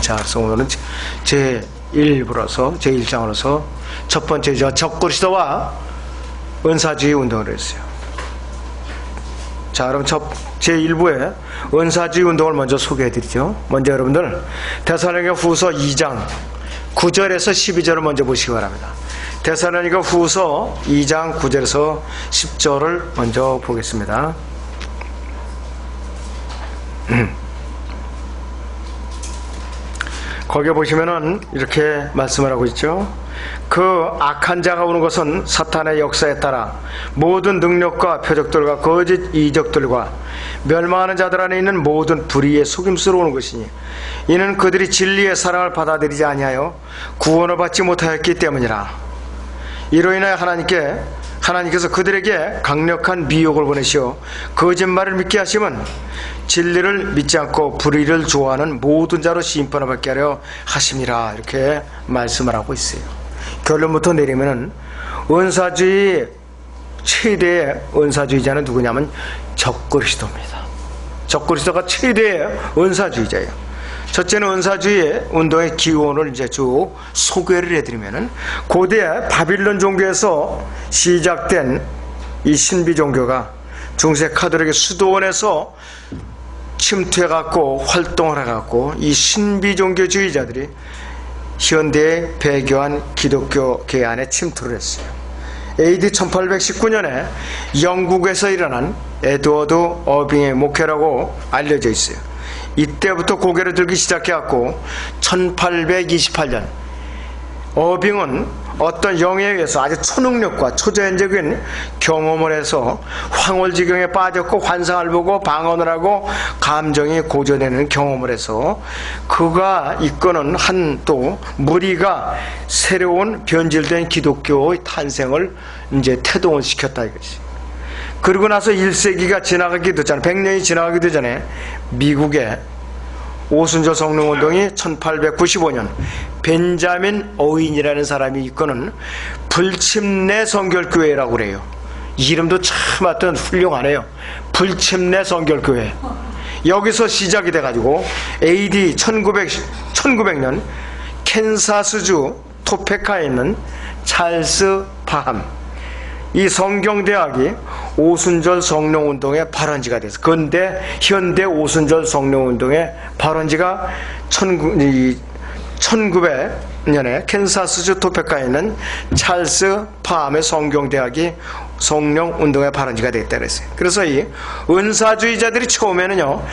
자, 그래서 오늘은 제1부로서 제1장으로서 첫 번째 적그리스도와 은사주의 운동을 했어요. 자, 그럼 제1부에 은사주의 운동을 먼저 소개해드리죠. 먼저 여러분들 데살로니가 후서 2장 9절에서 12절을 먼저 보시기 바랍니다. 데살로니가 후서 2장 9절에서 10절을 먼저 보겠습니다. 거기에 보시면은 이렇게 말씀을 하고 있죠. 그 악한 자가 오는 것은 사탄의 역사에 따라 모든 능력과 표적들과 거짓 이적들과 멸망하는 자들 안에 있는 모든 불의의 속임수로 오는 것이니 이는 그들이 진리의 사랑을 받아들이지 아니하여 구원을 받지 못하였기 때문이라. 이로 인하여 하나님께서 그들에게 강력한 미혹을 보내시어 거짓말을 믿게 하심은 진리를 믿지 않고 불의를 좋아하는 모든 자로 심판을 받게 하려 하심이라. 이렇게 말씀을 하고 있어요. 결론부터 내리면은 은사주의 최대의 은사주의자는 누구냐면 적그리스도입니다. 적그리스도가 최대의 은사주의자예요. 첫째는 은사주의 운동의 기원을 이제 쭉 소개를 해드리면은 고대 바빌론 종교에서 시작된 이 신비 종교가 중세 카톨릭의 수도원에서 침투해갖고 활동을 해갖고 이 신비 종교주의자들이 현대에 배교한 기독교계 안에 침투를 했어요. AD 1819년에 영국에서 일어난 에드워드 어빙의 목회라고 알려져 있어요. 이때부터 고개를 들기 시작해갖고 1828년 어빙은 어떤 영에 의해서 아주 초능력과 초자연적인 경험을 해서 황홀지경에 빠졌고 환상을 보고 방언을 하고 감정이 고조되는 경험을 해서 그가 이끄는 한 또 무리가 새로운 변질된 기독교의 탄생을 이제 태동을 시켰다 이것이. 그러고 나서 1세기가 지나가기도 전에 100년이 지나가기도 전에 미국의 오순절 성령운동이 1895년 벤자민 어윈이라는 사람이 이끄는 불침례 성결교회라고 그래요. 이름도 참 하여튼 훌륭하네요. 불침례 성결교회. 여기서 시작이 돼가지고 AD 1900년 캔사스주 토페카에 있는 찰스 파함 이 성경대학이 오순절 성령운동의 발원지가 됐어요. 근데 현대 오순절 성령운동의 발원지가 1900년에 캔사스주 토페카에 있는 찰스 파함의 성경대학이 성령운동의 발원지가 됐다 그랬어요. 그래서 이 은사주의자들이 처음에는요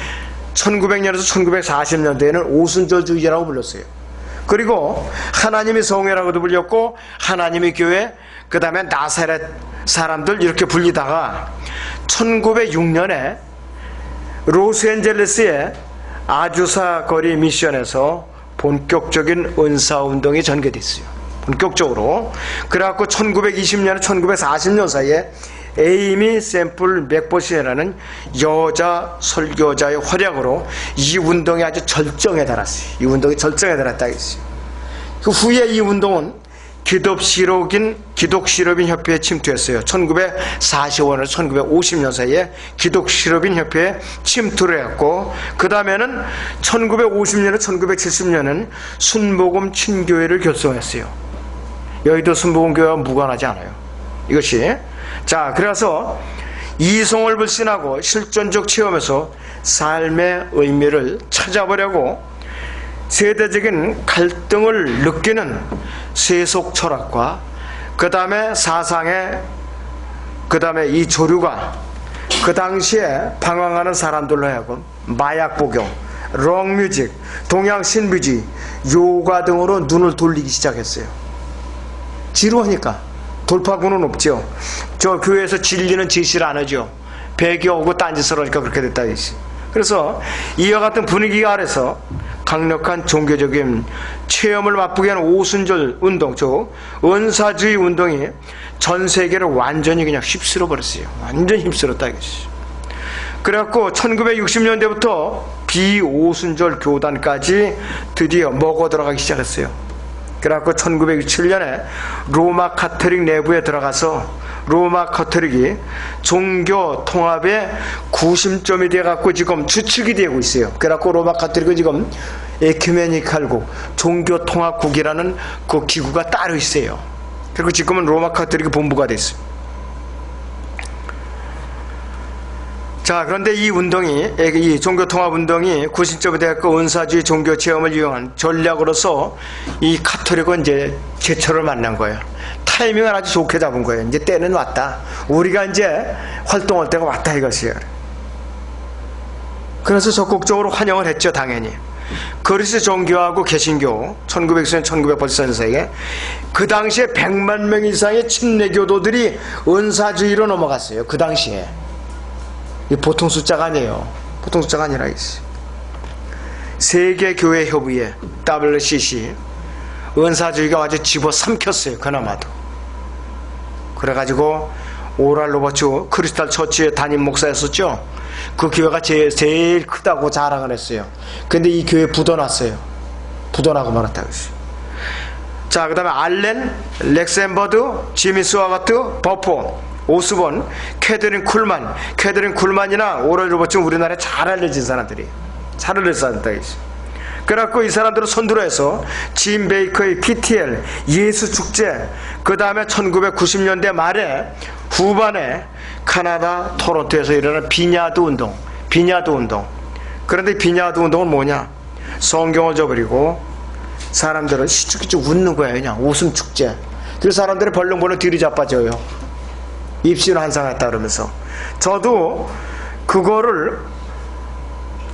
1900년에서 1940년대에는 오순절주의자라고 불렀어요. 그리고 하나님의 성회라고도 불렸고 하나님의 교회, 그 다음에 나사렛 사람들 이렇게 불리다가 1906년에 로스앤젤레스의 아주사 거리 미션에서 본격적인 은사운동이 전개됐어요. 본격적으로. 그래갖고 1920년에 1940년 사이에 에이미 샘플 맥버시라는 여자 설교자의 활약으로 이 운동이 아주 절정에 달았어요. 이 운동이 절정에 달았다 했어요. 그 후에 이 운동은 기독실업인 협회에 침투했어요. 1945년에서 1950년 사이에 기독실업인 협회에 침투를 했고 그 다음에는 1950년에서 1970년은 순복음 친교회를 결성했어요. 여의도 순복음교회와 무관하지 않아요. 이것이. 자, 그래서 이성을 불신하고 실존적 체험에서 삶의 의미를 찾아보려고 세대적인 갈등을 느끼는 세속 철학과 그 다음에 사상의 그 다음에 이 조류가 그 당시에 방황하는 사람들로 하여금 마약 복용, 록뮤직, 동양 신비주의, 요가 등으로 눈을 돌리기 시작했어요. 지루하니까. 돌파구는 없죠. 저 교회에서 진리는 제시를 안 하죠. 배교하고 딴짓을 하니까 그렇게 됐다. 그래서 이와 같은 분위기 아래서 강력한 종교적인 체험을 맛보게 하는 오순절 운동, 저 은사주의 운동이 전 세계를 완전히 그냥 휩쓸어 버렸어요. 완전히 휩쓸었다 이것이. 그래갖고 1960년대부터 비오순절 교단까지 드디어 먹어 들어가기 시작했어요. 그래갖고 1967년에 로마 카톨릭 내부에 들어가서 로마 카톨릭이 종교 통합의 구심점이 돼갖고 지금 주축이 되고 있어요. 그래갖고 로마 카톨릭은 지금 에큐메니칼국, 종교통합국이라는 그 기구가 따로 있어요. 그리고 지금은 로마 카톨릭 본부가 됐어요. 자, 그런데 이 운동이, 이 종교통합운동이 구신점이 되었고 은사주의 종교체험을 이용한 전략으로서 이 카톨릭은 이제 제철을 만난 거예요. 타이밍을 아주 좋게 잡은 거예요. 이제 때는 왔다. 우리가 이제 활동할 때가 왔다 이것이에요. 그래서 적극적으로 환영을 했죠, 당연히. 그리스 종교하고 개신교, 1900년, 1980년대에 그 당시에 100만 명 이상의 침례교도들이 은사주의로 넘어갔어요. 그 당시에. 이 보통 숫자가 아니에요. 보통 숫자가 아니라 있어요. 세계교회협의회, WCC, 은사주의가 아주 집어삼켰어요. 그나마도. 그래가지고 오랄 로버츠 크리스탈 처치의 담임 목사였었죠. 그 교회가 제일 크다고 자랑을 했어요. 근데 이 교회 부도났어요. 부도나고 말았다고 했어요. 자, 그 다음에 알렌, 렉센버드, 지미 스와가트, 버포, 오스본, 캐더린 쿨만. 캐더린 쿨만이나 오랄 로버츠는 우리나라에 잘 알려진 사람들이에요. 잘 알려진 사람들이 있어요. 그래갖고 이 사람들을 선두로 해서 짐 베이커의 PTL, 예수축제, 그 다음에 1990년대 말에 후반에 카나다 토론토에서 일어난 비냐드 운동. 그런데 비냐드 운동은 뭐냐? 성경을 줘버리고 사람들을 시축시축 웃는 거예요. 그냥 웃음축제. 그래서 사람들이 벌렁벌렁 뒤로 자빠져요. 입신 환상했다 그러면서. 저도 그거를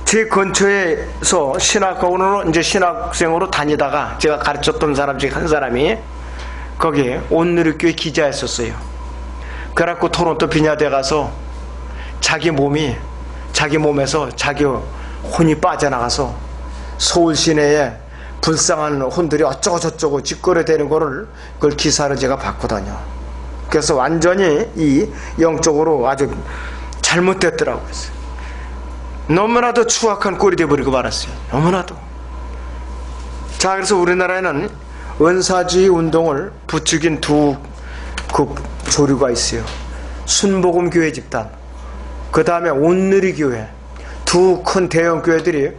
제 근처에서 신학원으로 이제 신학생으로 다니다가 제가 가르쳤던 사람 중에 한 사람이 거기에 온누리교회 기자였었어요. 그래갖고 토론토 비냐드에 가서 자기 몸에서 자기 혼이 빠져나가서 서울 시내에 불쌍한 혼들이 어쩌고 저쩌고 짓거려대는 거를 그걸 기사를 제가 봤거든요. 그래서 완전히 이 영적으로 아주 잘못됐더라고요. 너무나도 추악한 꼴이 되어버리고 말았어요. 너무나도. 자, 그래서 우리나라에는 은사주의 운동을 부추긴 두 조류가 있어요. 순복음교회 집단, 그 다음에 온누리교회. 두 큰 대형 교회들이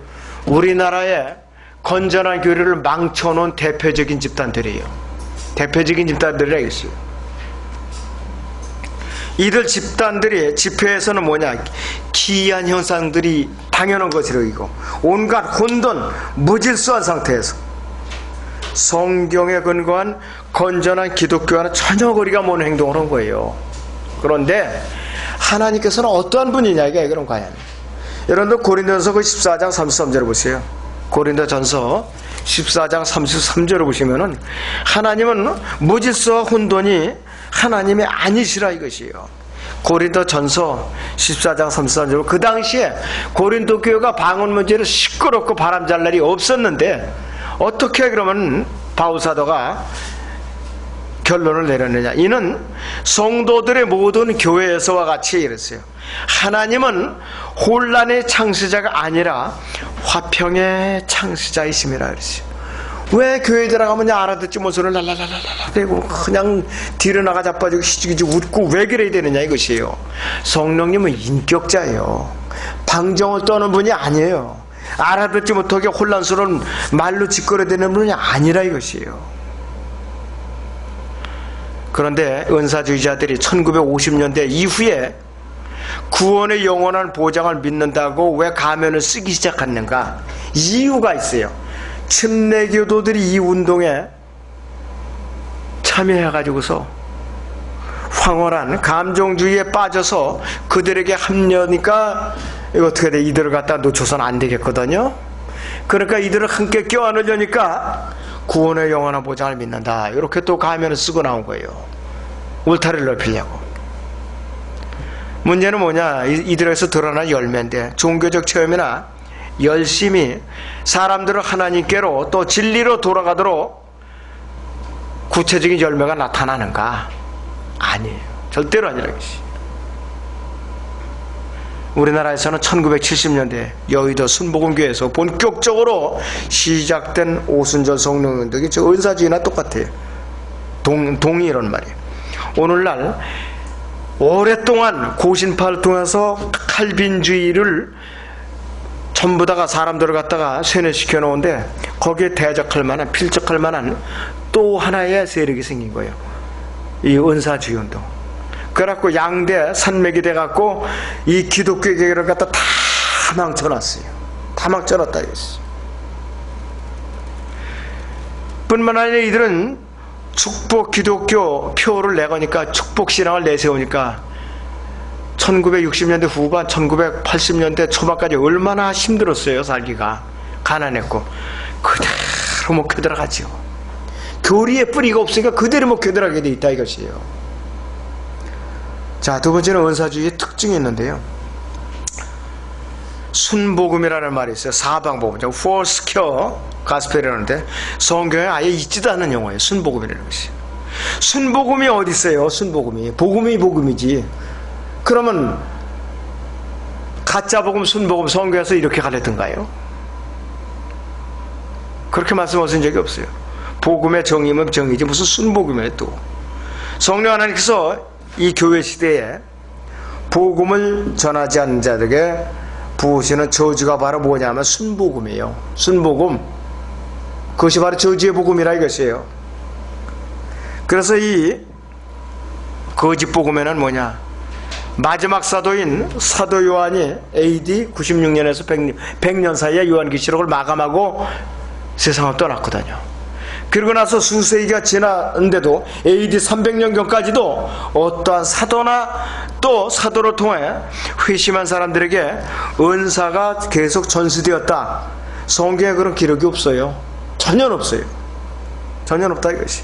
우리나라의 건전한 교회를 망쳐놓은 대표적인 집단들이에요. 대표적인 집단들이라 있어요. 이들 집단들이 집회에서는 뭐냐? 기이한 현상들이 당연한 것으로 여기고 온갖 혼돈, 무질서한 상태에서 성경에 근거한 건전한 기독교와는 전혀 거리가 먼 행동을 한 거예요. 그런데 하나님께서는 어떠한 분이냐 이게 그런 거야. 여러분들 고린도전서 14장 33절을 보세요. 고린도전서 14장 33절을 보시면은 하나님은 무질서와 혼돈이 하나님이 아니시라 이것이에요. 고린도전서 14장 33절. 그 당시에 고린도 교회가 방언 문제로 시끄럽고 바람 잘 날이 없었는데 어떻게 그러면 바울 사도가 결론을 내렸느냐? 이는 성도들의 모든 교회에서와 같이 이랬어요. 하나님은 혼란의 창시자가 아니라 화평의 창시자이심이라 그랬어요. 왜 교회에 들어가면 알아듣지 못하는 랄랄랄랄라 대고 그냥 뒤로 나가 자빠지고 희죽희죽 웃고 왜 그래야 되느냐 이것이에요. 성령님은 인격자예요. 방정을 떠는 분이 아니에요. 알아듣지 못하게 혼란스러운 말로 짓거려대는 분이 아니라 이것이에요. 그런데 은사주의자들이 1950년대 이후에 구원의 영원한 보장을 믿는다고 왜 가면을 쓰기 시작했는가? 이유가 있어요. 침례교도들이 이 운동에 참여해가지고서 황홀한 감정주의에 빠져서 그들에게 합려니까 이거 어떻게 돼? 이들을 갖다 놓쳐서는 안 되겠거든요. 그러니까 이들을 함께 껴안으려니까 구원의 영원한 보장을 믿는다. 이렇게 또 가면을 쓰고 나온 거예요. 울타리를 넓히려고. 문제는 뭐냐? 이들에서 드러난 열매인데 종교적 체험이나 열심히 사람들을 하나님께로 또 진리로 돌아가도록 구체적인 열매가 나타나는가? 아니에요. 절대로 아니라 것이. 우리나라에서는 1970년대 여의도 순복음교회에서 본격적으로 시작된 오순절 성령운동이 저 은사주의나 똑같아요. 동의 이런 말이에요. 오늘날 오랫동안 고신파를 통해서 칼빈주의를 전부 다가 사람들을 갖다가 세뇌시켜 놓은데 거기에 대적할 만한, 필적할 만한 또 하나의 세력이 생긴 거예요. 이 은사주의운동. 그래갖고 양대 산맥이 돼갖고 이 기독교 계열을 갖다 다 망쳐놨어요. 다 망쳐놨다 이거지. 뿐만 아니라 이들은 축복 기독교 표를 내거니까 축복신앙을 내세우니까 1960년대 후반 1980년대 초반까지 얼마나 힘들었어요. 살기가 가난했고 그대로 먹혀 들어가죠. 교리에 뿌리가 없으니까 그대로 먹혀 들어가게 돼 있다 이것이에요. 자, 두 번째는 은사주의의 특징이 있는데요. 순복음이라는 말이 있어요. 사방복음, false cure 가스펠이라는데 성경에 아예 있지도 않은 용어예요. 순복음이라는 것이. 순복음이 어디 있어요? 순복음이 복음이 복음이지. 그러면 가짜 복음, 순복음 성경에서 이렇게 가르쳤던가요? 그렇게 말씀하신 적이 없어요. 복음의 정의면 정의지 무슨 순복음이에요. 또 성령 하나님께서 이 교회 시대에 복음을 전하지 않는 자들에게 부으시는 저주가 바로 뭐냐면 순복음이에요. 순복음. 그것이 바로 저주의 복음이라 이것이에요. 그래서 이 거짓 복음에는 뭐냐, 마지막 사도인 사도 요한이 AD 96년에서 100년 사이에 요한계시록을 마감하고 세상을 떠났거든요. 그리고 나서 수세기가 지났는데도 AD 300년경까지도 어떠한 사도나 또 사도를 통해 회심한 사람들에게 은사가 계속 전수되었다. 성경에 그런 기록이 없어요. 전혀 없어요. 전혀 없다 이것이.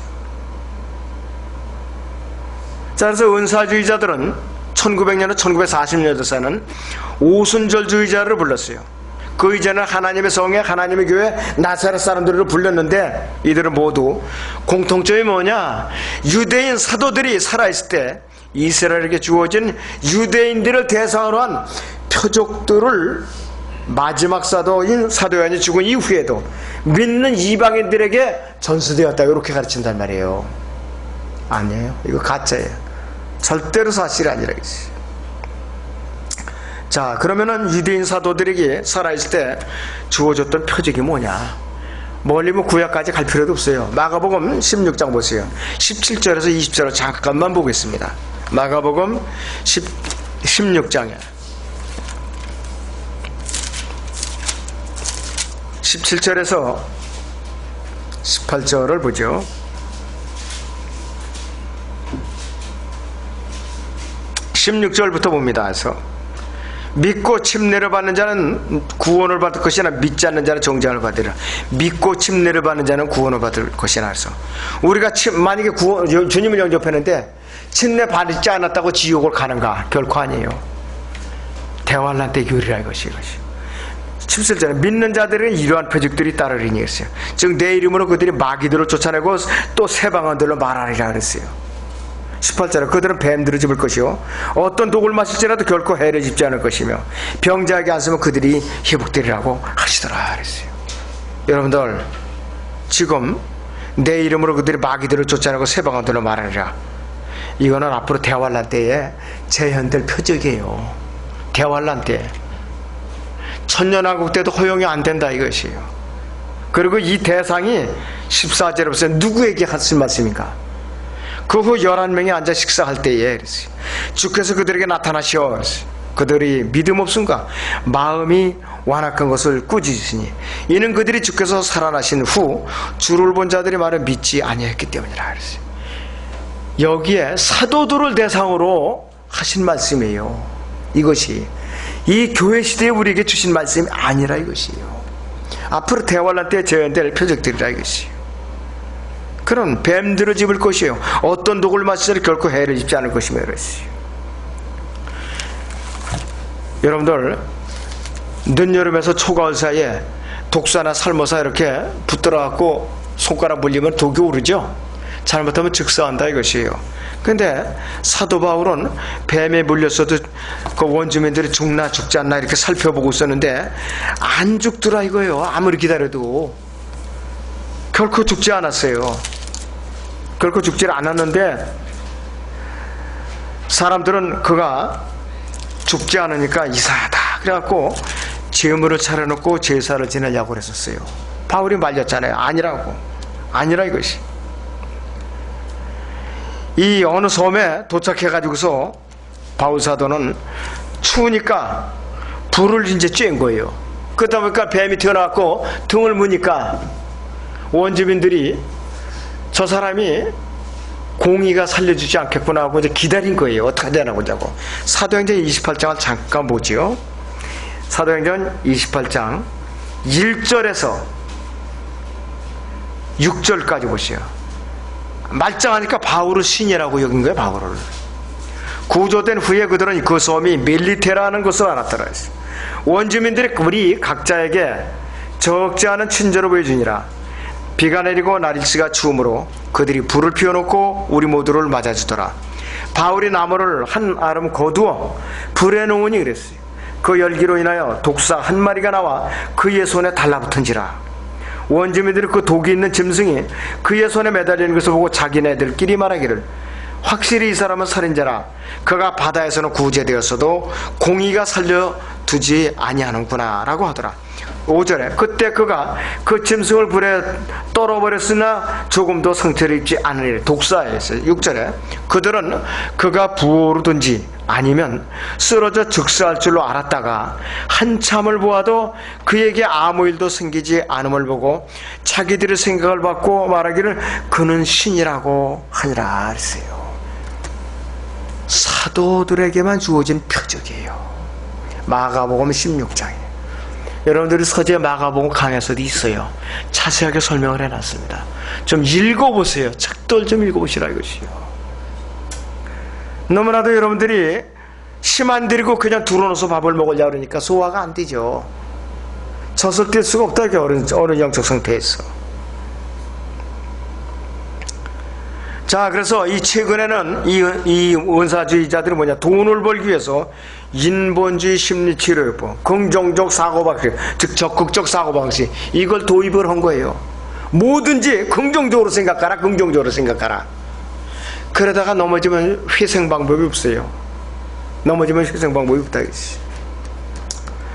자, 그래서 은사주의자들은 1900년에서 1940년대 사는 오순절주의자를 불렀어요. 그 이전에 하나님의 성에 하나님의 교회 나사렛 사람들을 불렸는데 이들은 모두 공통점이 뭐냐, 유대인 사도들이 살아있을 때 이스라엘에게 주어진 유대인들을 대상으로 한 표적들을 마지막 사도인 사도 요한이 죽은 이후에도 믿는 이방인들에게 전수되었다 이렇게 가르친단 말이에요. 아니에요. 이거 가짜예요. 절대로 사실이 아니라 이거지. 자, 그러면은 유대인 사도들에게 살아있을 때 주어졌던 표적이 뭐냐? 멀리 뭐 구약까지 갈 필요도 없어요. 마가복음 16장 보세요. 17절에서 20절을 잠깐만 보겠습니다. 마가복음 16장에 17절에서 18절을 보죠. 16절부터 봅니다. 그래서 믿고 침례를 받는 자는 구원을 받을 것이나 믿지 않는 자는 정죄를 받으리라. 믿고 침례를 받는 자는 구원을 받을 것이나. 해서 우리가 만약에 주님을 영접했는데 침례 받지 않았다고 지옥을 가는가? 결코 아니에요. 대환란 때 교리라 이것이. 17절에 믿는 자들은 이러한 표적들이 따르리니 했어요. 즉 내 이름으로 그들이 마귀들을 쫓아내고 또 새방언들로 말하리라 그랬어요. 18절에 그들은 뱀들을 집을 것이요 어떤 독을 마실지라도 결코 해를 집지 않을 것이며 병자에게 안쓰면 그들이 회복되리라고 하시더라 그랬어요. 여러분들, 지금 내 이름으로 그들이 마귀들을 쫓아내고 새방언들로 말하리라, 이거는 앞으로 대환란 때에 재현될 표적이에요. 대환란 때 천년왕국 때도 허용이 안 된다 이것이에요. 그리고 이 대상이 14절에 보세요. 누구에게 하신 말씀입니까? 그 후 11명이 앉아 식사할 때에 그랬어요. 주께서 그들에게 나타나시어 그랬어요. 그들이 믿음 없음과 마음이 완악한 것을 꾸짖으시니 이는 그들이 주께서 살아나신 후 주를 본 자들이 말을 믿지 아니했기 때문이라 그랬어요. 여기에 사도들을 대상으로 하신 말씀이에요. 이것이 이 교회 시대에 우리에게 주신 말씀이 아니라 이것이에요. 앞으로 대환란 때에 재현될 표적들이라 이것이에요. 그런 뱀들을 집을 것이요 어떤 독을 마시더라도 결코 해를 입지 않을 것이며 그랬어요. 여러분들, 늦여름에서 초가을 사이에 독사나 살모사 이렇게 붙들어갖고 손가락 물리면 독이 오르죠. 잘못하면 즉사한다 이것이에요. 근데 사도 바울은 뱀에 물렸어도 그 원주민들이 죽나 죽지 않나 이렇게 살펴보고 있었는데 안 죽더라 이거예요. 아무리 기다려도 결코 죽지 않았어요. 결코 죽지 않았는데 사람들은 그가 죽지 않으니까 이상하다 그래갖고 제물을 차려놓고 제사를 지내려고 그랬었어요. 바울이 말렸잖아요. 아니라고. 아니라 이것이. 이 어느 섬에 도착해가지고서 바울 사도는 추우니까 불을 이제 쬐은 거예요. 그러다 보니까 뱀이 튀어나왔고 등을 무니까 원주민들이 저 사람이 공의가 살려주지 않겠구나 하고 이제 기다린 거예요. 어떻게 되나 보자고. 사도행전 28장을 잠깐 보지요. 사도행전 28장 1절에서 6절까지 보시오. 말짱하니까 바울을 신이라고 여긴 거예요. 바울을. 구조된 후에 그들은 그 섬이 멜리테라는 것을 알았더라. 원주민들이 우리 각자에게 적지 않은 친절을 보여주니라. 비가 내리고 날씨가 추우므로 그들이 불을 피워놓고 우리 모두를 맞아주더라. 바울이 나무를 한 아름 거두어 불에 놓으니 그랬어요. 그 열기로 인하여 독사 한 마리가 나와 그의 손에 달라붙은지라. 원주민들이 그 독이 있는 짐승이 그의 손에 매달리는 것을 보고 자기네들끼리 말하기를 확실히 이 사람은 살인자라. 그가 바다에서는 구제되었어도 공의가 살려두지 아니하는구나 라고 하더라. 5절에 그때 그가 그 짐승을 불에 떨어버렸으나 조금도 상처를 입지 않으리라. 독사였어요. 6절에 그들은 그가 부어오르든지 아니면 쓰러져 즉사할 줄로 알았다가 한참을 보아도 그에게 아무 일도 생기지 않음을 보고 자기들의 생각을 받고 말하기를 그는 신이라고 하니라 했어요. 사도들에게만 주어진 표적이에요. 마가복음 16장에 여러분들이 서재 마가복음 강에서도 있어요. 자세하게 설명을 해놨습니다. 좀 읽어보세요. 책들 좀 읽어보시라 이것이요. 너무나도 여러분들이 심 안 들이고 그냥 둘러놓아서 밥을 먹으려고 그러니까 소화가 안 되죠. 젖을 뗄 수가 없다. 이렇게 어느 영적 상태에서. 자, 그래서 이 최근에는 이 은사주의자들이 뭐냐, 돈을 벌기 위해서 인본주의 심리치료법, 긍정적 사고방식, 즉 적극적 사고방식, 이걸 도입을 한 거예요. 뭐든지 긍정적으로 생각하라, 긍정적으로 생각하라. 그러다가 넘어지면 회생 방법이 없어요. 넘어지면 회생 방법이 없다 이거지.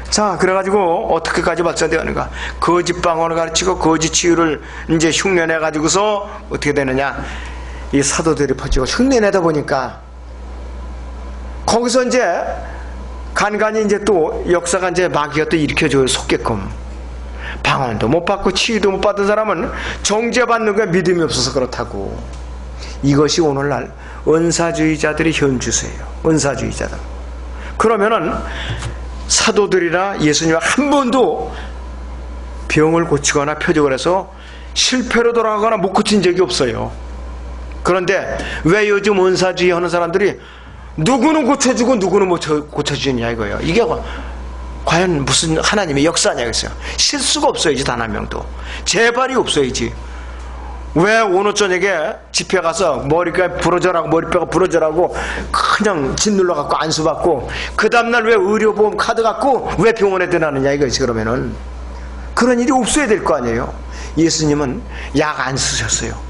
자, 그래가지고 어떻게까지 발전되었는가? 거짓 방언을 가르치고 거짓 치유를 이제 흉내내가지고서 어떻게 되느냐? 이 사도들이 퍼지고 흉내내다 보니까 거기서 이제 간간히 이제 또 역사가 이제 마귀가 또 일으켜줘요. 속게끔 방언도 못 받고 치유도 못 받은 사람은 정죄받는 거에 믿음이 없어서 그렇다고. 이것이 오늘날 은사주의자들의 현주소예요. 은사주의자들. 그러면은 사도들이나 예수님은 한 번도 병을 고치거나 표적을 해서 실패로 돌아가거나 못 고친 적이 없어요. 그런데 왜 요즘 은사주의 하는 사람들이 누구는 고쳐주고 누구는 못 고쳐주냐 이거예요. 이게 과연 무슨 하나님의 역사냐 이거예요. 실수가 없어야지 단 한 명도. 재발이 없어야지. 왜 오늘 저녁에 집회 가서 머리가 부러져라고 머리뼈가 부러져라고 그냥 짓눌러갖고 안수받고 그 다음날 왜 의료보험 카드 갖고 왜 병원에 드나느냐 이거지. 그러면은 그런 일이 없어야 될 거 아니에요. 예수님은 약 안 쓰셨어요.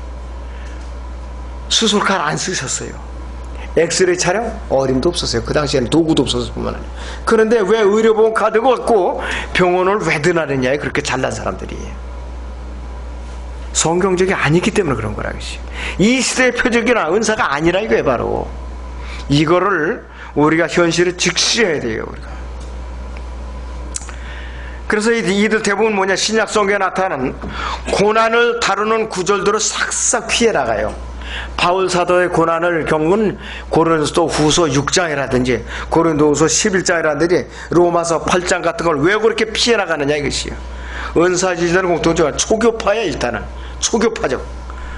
수술칼 안 쓰셨어요. 엑스레이 촬영 어림도 없었어요. 그 당시에는 도구도 없었을 뿐만 아니라. 그런데 왜 의료보험 카드 갖고 병원을 왜 드나느냐 그렇게 잘난 사람들이. 성경적이 아니기 때문에 그런 거라. 이 시대의 표적이나 은사가 아니라 이거예요. 바로 이거를 우리가 현실을 직시해야 돼요. 우리가. 그래서 이들 대부분 뭐냐, 신약 성경에 나타나는 고난을 다루는 구절들을 싹싹 피해 나가요. 바울 사도의 고난을 겪은 고린도 후서 6장이라든지 고린도후서 11장이라든지 로마서 8장 같은 걸 왜 그렇게 피해 나가느냐 이것이요. 은사주의자는 공통적으로 초교파야. 일단은 초교파죠.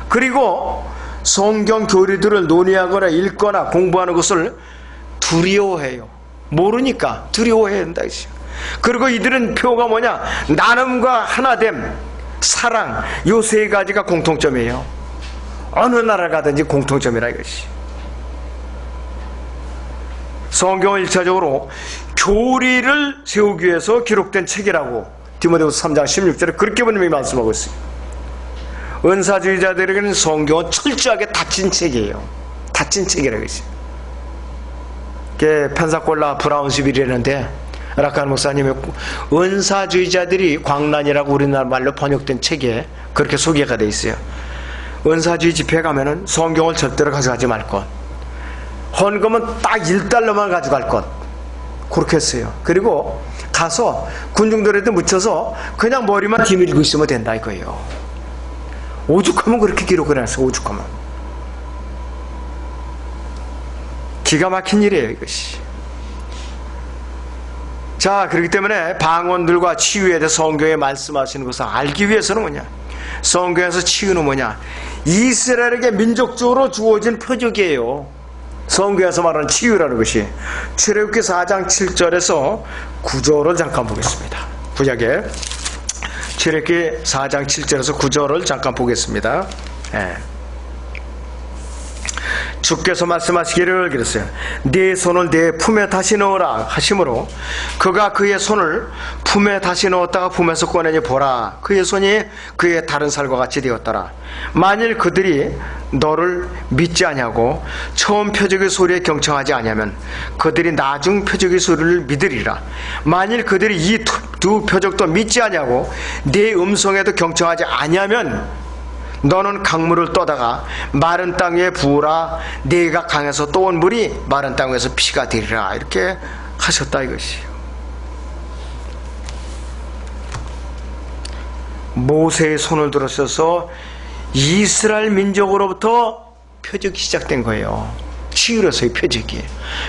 그리고 성경 교리들을 논의하거나 읽거나 공부하는 것을 두려워해요. 모르니까 두려워해야 된다 이것이요. 그리고 이들은 표가 뭐냐, 나눔과 하나됨, 사랑, 요 세 가지가 공통점이에요. 어느 나라 가든지 공통점이라 이것이. 성경은 1차적으로 교리를 세우기 위해서 기록된 책이라고 디모데후서 3장 16절에 그렇게 분명히 말씀하고 있어요. 은사주의자들에게는 성경은 철저하게 닫힌 책이에요. 닫힌 책이라고 했어요. 펜사콜라 브라운스빌이라는데 락한 목사님의 은사주의자들이 광란이라고 우리나라 말로 번역된 책에 그렇게 소개가 돼 있어요. 은사주의 집회 가면은 성경을 절대로 가져가지 말 것, 헌금은 딱 1달러만 가져갈 것, 그렇게 했어요. 그리고 가서 군중들한테 묻혀서 그냥 머리만 뒤밀고 있으면 된다 이거예요. 오죽하면 그렇게 기록을 해놨어요. 오죽하면. 기가 막힌 일이에요 이것이. 자, 그렇기 때문에 방언들과 치유에 대해 성경에 말씀하시는 것을 알기 위해서는 뭐냐, 성경에서 치유는 뭐냐, 이스라엘에게 민족적으로 주어진 표적이에요. 성경에서 말하는 치유라는 것이. 출애굽기 4장 7절에서 9절을 잠깐 보겠습니다. 구약에 출애굽기 4장 7절에서 9절을 잠깐 보겠습니다. 주께서 말씀하시기를 그랬어요. 네 손을 네 품에 다시 넣으라 하심으로 그가 그의 손을 품에 다시 넣었다가 품에서 꺼내니 보라, 그의 손이 그의 다른 살과 같이 되었더라. 만일 그들이 너를 믿지 아니하고 처음 표적의 소리에 경청하지 아니하면 그들이 나중 표적의 소리를 믿으리라. 만일 그들이 이 두 표적도 믿지 아니하고 네 음성에도 경청하지 아니하면 너는 강물을 떠다가 마른 땅 위에 부으라. 네가 강에서 떠온 물이 마른 땅 위에서 피가 되리라. 이렇게 하셨다 이것이요. 모세의 손을 들으셔서 이스라엘 민족으로부터 표적이 시작된 거예요. 치유로서의 표적이.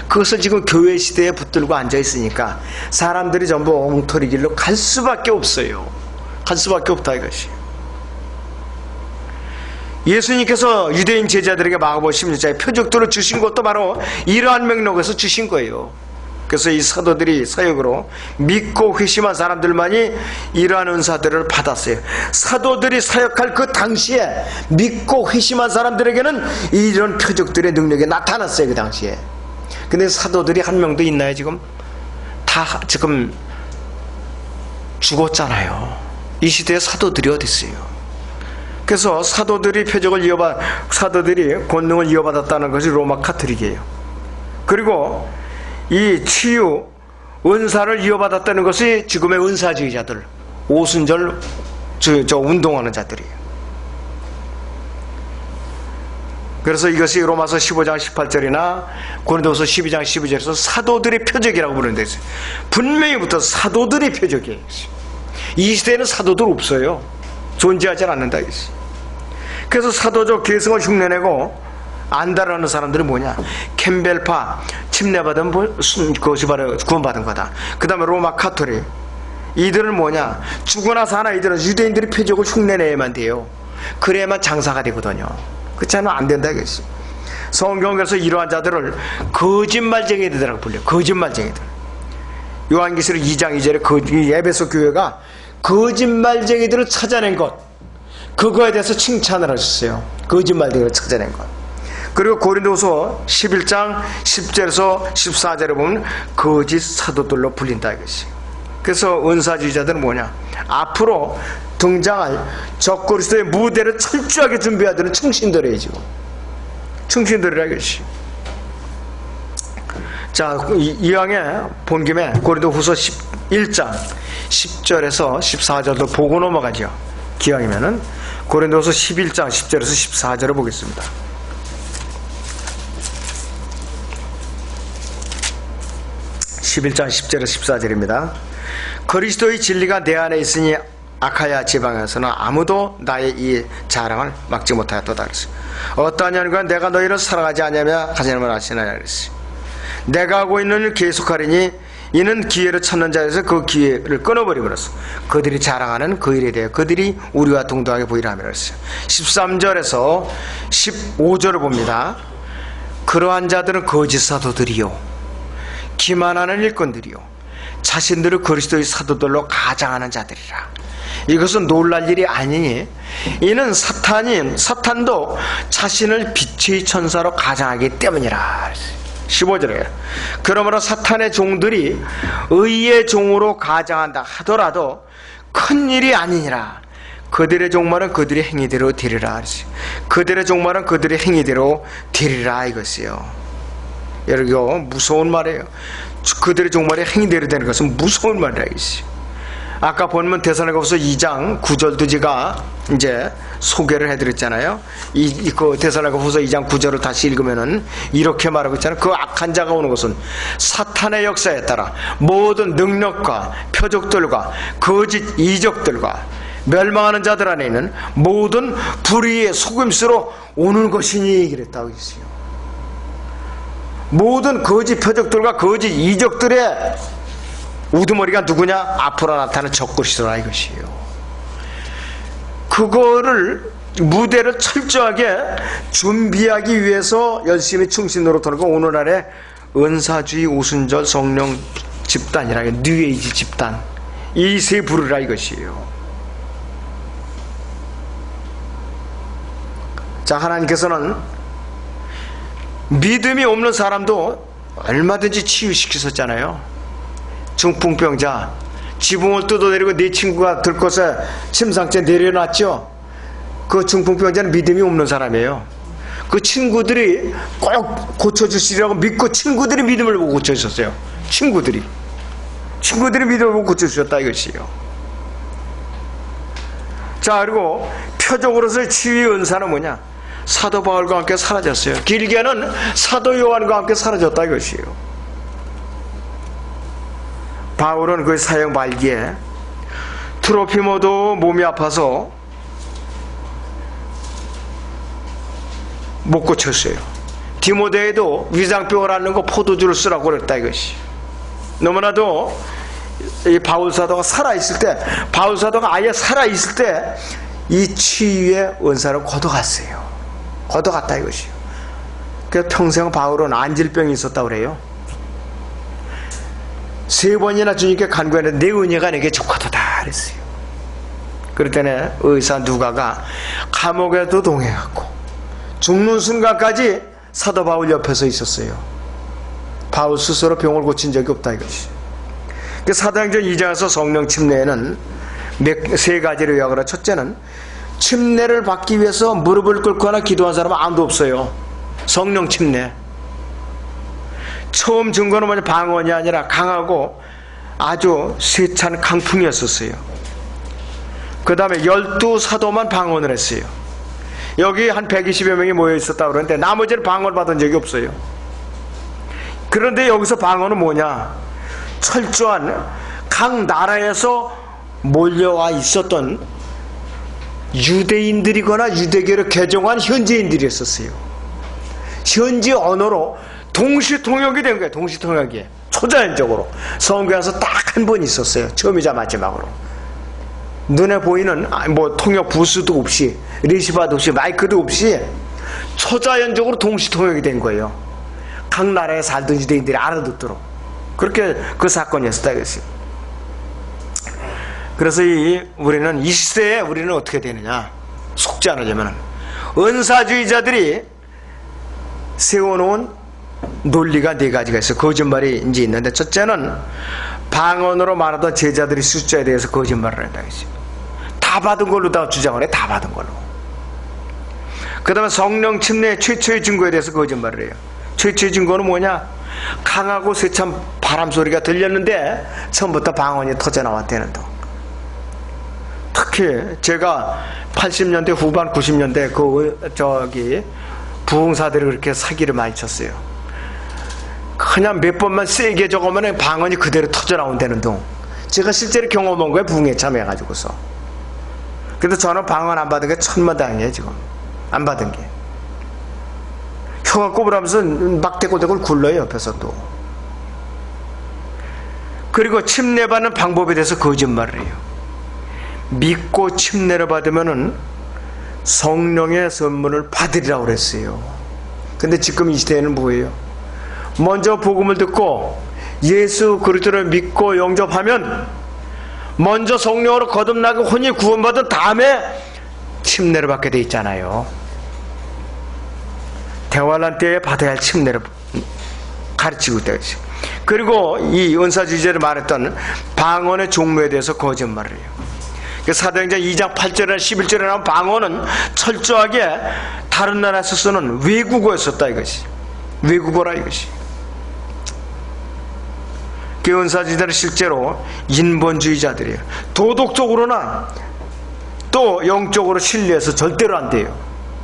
그것을 지금 교회 시대에 붙들고 앉아 있으니까 사람들이 전부 엉터리 길로 갈 수밖에 없어요. 갈 수밖에 없다 이것이. 예수님께서 유대인 제자들에게 마가복음 16장에 표적들을 주신 것도 바로 이러한 맥락에서 주신 거예요. 그래서 이 사도들이 사역으로 믿고 회심한 사람들만이 이러한 은사들을 받았어요. 사도들이 사역할 그 당시에 믿고 회심한 사람들에게는 이런 표적들의 능력이 나타났어요. 그 당시에. 근데 사도들이 한 명도 있나요? 지금 다 지금 죽었잖아요. 이 시대에 사도들이 어디 있어요? 그래서 사도들이 표적을 사도들이 권능을 이어받았다는 것이 로마 카톨릭이에요. 그리고 이 치유 은사를 이어받았다는 것이 지금의 은사주의자들, 오순절 저 운동하는 자들이에요. 그래서 이것이 로마서 15장 18절이나 고린도서 12장 12절에서 사도들의 표적이라고 부르는 데 있어요. 분명히부터 사도들의 표적이에요. 이 시대에는 사도들 없어요. 존재하지 않는다 이것이. 그래서 사도적 계승을 흉내내고 안다라는 사람들은 뭐냐, 캠벨파 침례받은 그것이 바로 구원받은 거다. 그 다음에 로마 카톨릭, 이들은 뭐냐, 죽으나 사나 이들은 유대인들이 표적을 흉내내야만 돼요. 그래야만 장사가 되거든요. 그렇지 않으면 안 된다 이것이. 성경에서 이러한 자들을 거짓말쟁이들이라고 불려요. 거짓말쟁이들. 요한계시록 2장 2절에 에베소 교회가 거짓말쟁이들을 찾아낸 것, 그거에 대해서 칭찬을 하셨어요. 거짓말쟁이를 찾아낸 것. 그리고 고린도서 11장 10절에서 14절에 보면 거짓 사도들로 불린다 이것이. 그래서 은사주의자들은 뭐냐, 앞으로 등장할 적그리스도의 무대를 철저하게 준비해야 되는 충신들이에요. 지금 충신들이라 이것이. 자, 이왕에 본 김에 고린도후서 11장 10절에서 14절도 보고 넘어가죠. 기왕이면은 고린도서 11장 10절에서 14절을 보겠습니다. 11장 10절에서 14절입니다. 그리스도의 진리가 내 안에 있으니 아카야 지방에서는 아무도 나의 이 자랑을 막지 못하였도다 그랬어요. 어떠하냐니까 내가 너희를 사랑하지 않냐며 하시나님을 아시나냐 그랬어요. 내가 하고 있는 일 계속하리니 이는 기회를 찾는 자에서 그 기회를 끊어버리므로써 그들이 자랑하는 그 일에 대해 그들이 우리와 동등하게 보이라 하며 그랬어요. 13절에서 15절을 봅니다. 그러한 자들은 거짓 사도들이요, 기만하는 일꾼들이요, 자신들을 그리스도의 사도들로 가장하는 자들이라. 이것은 놀랄 일이 아니니 이는 사탄도 자신을 빛의 천사로 가장하기 때문이라. 15절에 그러므로 사탄의 종들이 의의 종으로 가장한다 하더라도 큰 일이 아니니라. 그들의 종말은 그들의 행위대로 되리라. 그들의 종말은 그들의 행위대로 되리라 이것이요. 여러분, 이거 무서운 말이에요. 그들의 종말이 행위대로 되는 것은 무서운 말이라 이것이. 아까 본문 데살로니가후서 2장 9절도 제가 이제 소개를 해드렸잖아요. 그 데살로니가후서 2장 9절을 다시 읽으면은 이렇게 말하고 있잖아요. 그 악한 자가 오는 것은 사탄의 역사에 따라 모든 능력과 표적들과 거짓 이적들과 멸망하는 자들 안에 있는 모든 불의의 속임수로 오는 것이니 그랬다고 했어요. 모든 거짓 표적들과 거짓 이적들의 우두머리가 누구냐? 앞으로 나타나는 적그리스도라 이것이에요. 그거를 무대를 철저하게 준비하기 위해서 열심히 충신 노릇하는 거 오늘날의 은사주의 오순절 성령 집단이라 뉴에이지 집단, 이 세 부류라 이것이에요. 자, 하나님께서는 믿음이 없는 사람도 얼마든지 치유시키셨잖아요. 중풍병자 지붕을 뜯어내리고 네 친구가 들 것에 침상째 내려놨죠. 그 중풍병자는 믿음이 없는 사람이에요. 그 친구들이 꼭 고쳐주시리라고 믿고 친구들이 믿음을 보고 고쳐주셨어요. 친구들이 믿음을 보고 고쳐주셨다 이것이에요. 자, 그리고 표적으로서의 치유의 은사는 뭐냐? 사도 바울과 함께 사라졌어요. 길게는 사도 요한과 함께 사라졌다 이것이에요. 바울은 그 사역 말기에 트로피모도 몸이 아파서 못 고쳤어요. 디모데에도 위장병을 앓는 거 포도주를 쓰라고 그랬다 이것이. 너무나도 이 바울 사도가 살아있을 때, 바울 사도가 아예 살아있을 때 이 치유의 은사를 걷어갔어요. 걷어갔다 이것이요. 그래서 평생 바울은 안질병이 있었다고 그래요. 3번이나 주님께 간구했는데 내 은혜가 내게 족하도다 그랬어요. 그럴 때는 의사 누가가 감옥에도 동행하고 죽는 순간까지 사도 바울 옆에서 있었어요. 바울 스스로 병을 고친 적이 없다 이것이. 사도행전 2장에서 성령 침례에는 세 가지를 요약을 하라. 첫째는 침례를 받기 위해서 무릎을 꿇거나 기도한 사람은 아무도 없어요. 성령 침례. 처음 증거는 뭐냐? 방언이 아니라 강하고 아주 세찬 강풍이었었어요. 그 다음에 12사도만 방언을 했어요. 여기 한 120여 명이 모여 있었다고 그러는데 나머지는 방언을 받은 적이 없어요. 그런데 여기서 방언은 뭐냐? 철저한 각 나라에서 몰려와 있었던 유대인들이거나 유대교를 개종한 현지인들이었었어요. 현지 언어로 동시통역이 된 거예요. 동시통역이 초자연적으로 성교에서 딱 한 번 있었어요. 처음이자 마지막으로. 눈에 보이는 뭐 통역 부스도 없이 리시바도 없이 마이크도 없이 초자연적으로 동시통역이 된 거예요. 각 나라에 살던 유대인들이 알아듣도록. 그렇게 그 사건이었다 이것이. 그래서 우리는 이 시대에 우리는 어떻게 되느냐? 속지 않으려면 은사주의자들이 세워놓은 논리가 4가지가 있어요. 거짓말이 이제 있는데, 첫째는 방언으로 말하던 제자들이 숫자에 대해서 거짓말을 한다 했어요. 다 받은 걸로 다 주장을 해. 다 받은 걸로. 그 다음에 성령 침례의 최초의 증거에 대해서 거짓말을 해요. 최초의 증거는 뭐냐? 강하고 세찬 바람 소리가 들렸는데 처음부터 방언이 터져 나왔다는 거. 특히 제가 80년대 후반 90년대 부흥사들이 그렇게 사기를 많이 쳤어요. 그냥 몇 번만 세게 적으면 방언이 그대로 터져 나온다는 동. 제가 실제로 경험한 거예요. 부흥에 참여해가지고서. 근데 저는 방언 안 받은 게 천만다행이에요. 지금 안 받은 게. 혀가 꼬부라면서 막 대골대골 굴러요. 옆에서 또. 그리고 침례받는 방법에 대해서 거짓말을 해요. 믿고 침례를 받으면은 성령의 선물을 받으리라고 그랬어요. 근데 지금 이 시대에는 뭐예요? 먼저 복음을 듣고 예수 그리스도를 믿고 영접하면 먼저 성령으로 거듭나고 혼이 구원받은 다음에 침례를 받게 돼 있잖아요. 대환란 때에 받아야 할 침례를 가르치고 있다. 그리고 이 은사주의자를 말했던 방언의 종류에 대해서 거짓말을 해요. 사도행전 2장 8절이나 11절에 나온 방언은 철저하게 다른 나라에서 쓰는 외국어였었다 이것이. 외국어라 이것이. 그 은사주의자들은 실제로 인본주의자들이에요. 도덕적으로나 또 영적으로 신뢰해서 절대로 안 돼요.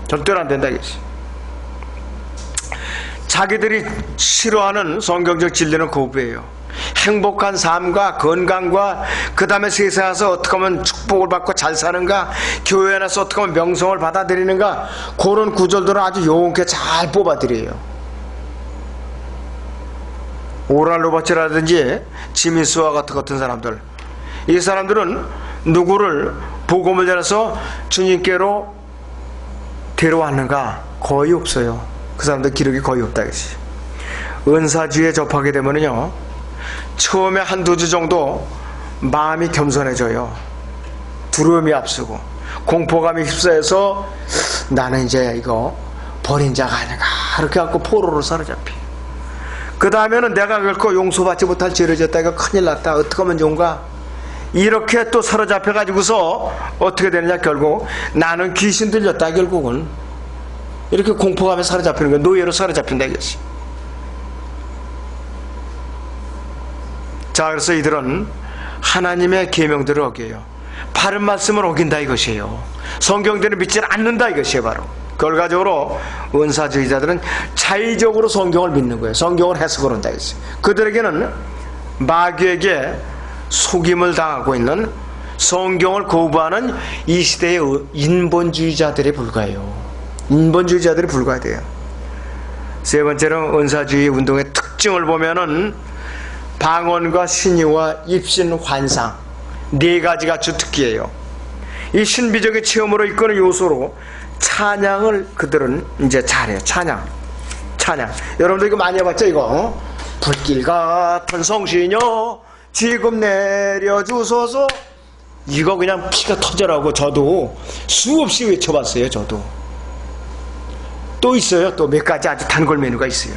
절대로 안 된다 이것이. 자기들이 싫어하는 성경적 진리는 거부해요. 행복한 삶과 건강과 그 다음에 세상에서 어떻게 하면 축복을 받고 잘 사는가, 교회 안에서 어떻게 하면 명성을 받아들이는가, 그런 구절들을 아주 용케 잘 뽑아드려요. 오랄 로버츠라든지 지미 스와 같은 사람들, 이 사람들은 누구를 복음을 전해서 주님께로 데려왔는가? 거의 없어요. 그 사람들 기록이 거의 없다 이것이. 은사주의에 접하게 되면요, 처음에 한두 주 정도 마음이 겸손해져요. 두려움이 앞서고 공포감이 휩싸여서 나는 이제 이거 버린 자가 아닌가, 이렇게 갖고 포로로 사로잡혀. 그 다음에는 내가 결코 용서받지 못할 죄를 졌다, 이거 큰일 났다, 어떻게 하면 좋은가, 이렇게 또 사로잡혀 가지고서 어떻게 되느냐, 결국 나는 귀신 들렸다, 결국은 이렇게 공포감에 사로잡히는 거야. 노예로 사로잡힌다 이것이. 자, 그래서 이들은 하나님의 계명들을 어겨요. 바른 말씀을 어긴다 이것이에요. 성경대로 믿지 않는다 이것이에요. 바로 결과적으로 은사주의자들은 자의적으로 성경을 믿는 거예요. 성경을 해석을 한다 이것이에요. 그들에게는 마귀에게 속임을 당하고 있는, 성경을 거부하는 이 시대의 인본주의자들에 불과해요. 인본주의자들이 불과해요. 세 번째로 은사주의 운동의 특징을 보면은 방언과 신의와 입신 환상, 네 가지가 주특기예요. 이 신비적인 체험으로 이끄는 요소로 찬양을 그들은 이제 잘해요. 찬양. 여러분들 이거 많이 해봤죠 이거? 불길 같은 성신여 지금 내려주소서. 이거 그냥 피가 터져라고 저도 수없이 외쳐봤어요. 저도. 또 있어요. 또 몇 가지 아주 단골 메뉴가 있어요.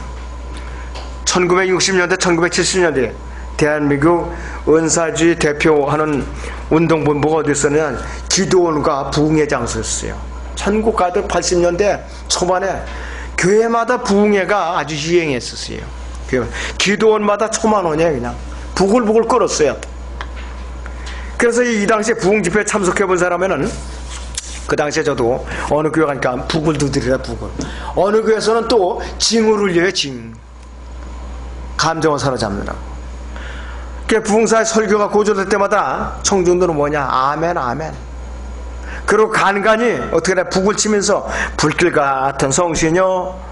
1960년대, 1970년대 대한민국 은사주의 대표하는 운동본부가 어디 있었냐면 기도원과 부흥회 장소였어요. 전국 가득 80년대 초반에 교회마다 부흥회가 아주 유행했었어요. 기도원마다 10,000원이에요. 그냥 부글부글 끓었어요. 그래서 이 당시에 부흥 집회에 참석해본 사람에는, 그 당시에 저도 어느 교회 가니까 북을 두드리라, 북을. 어느 교회에서는 또 징을 울려요. 징. 감정을 사로잡느라고. 부흥사의 설교가 고조될 때마다 청중들은 뭐냐, 아멘 아멘. 그리고 간간히 어떻게 해, 북을 치면서 불길 같은 성신여,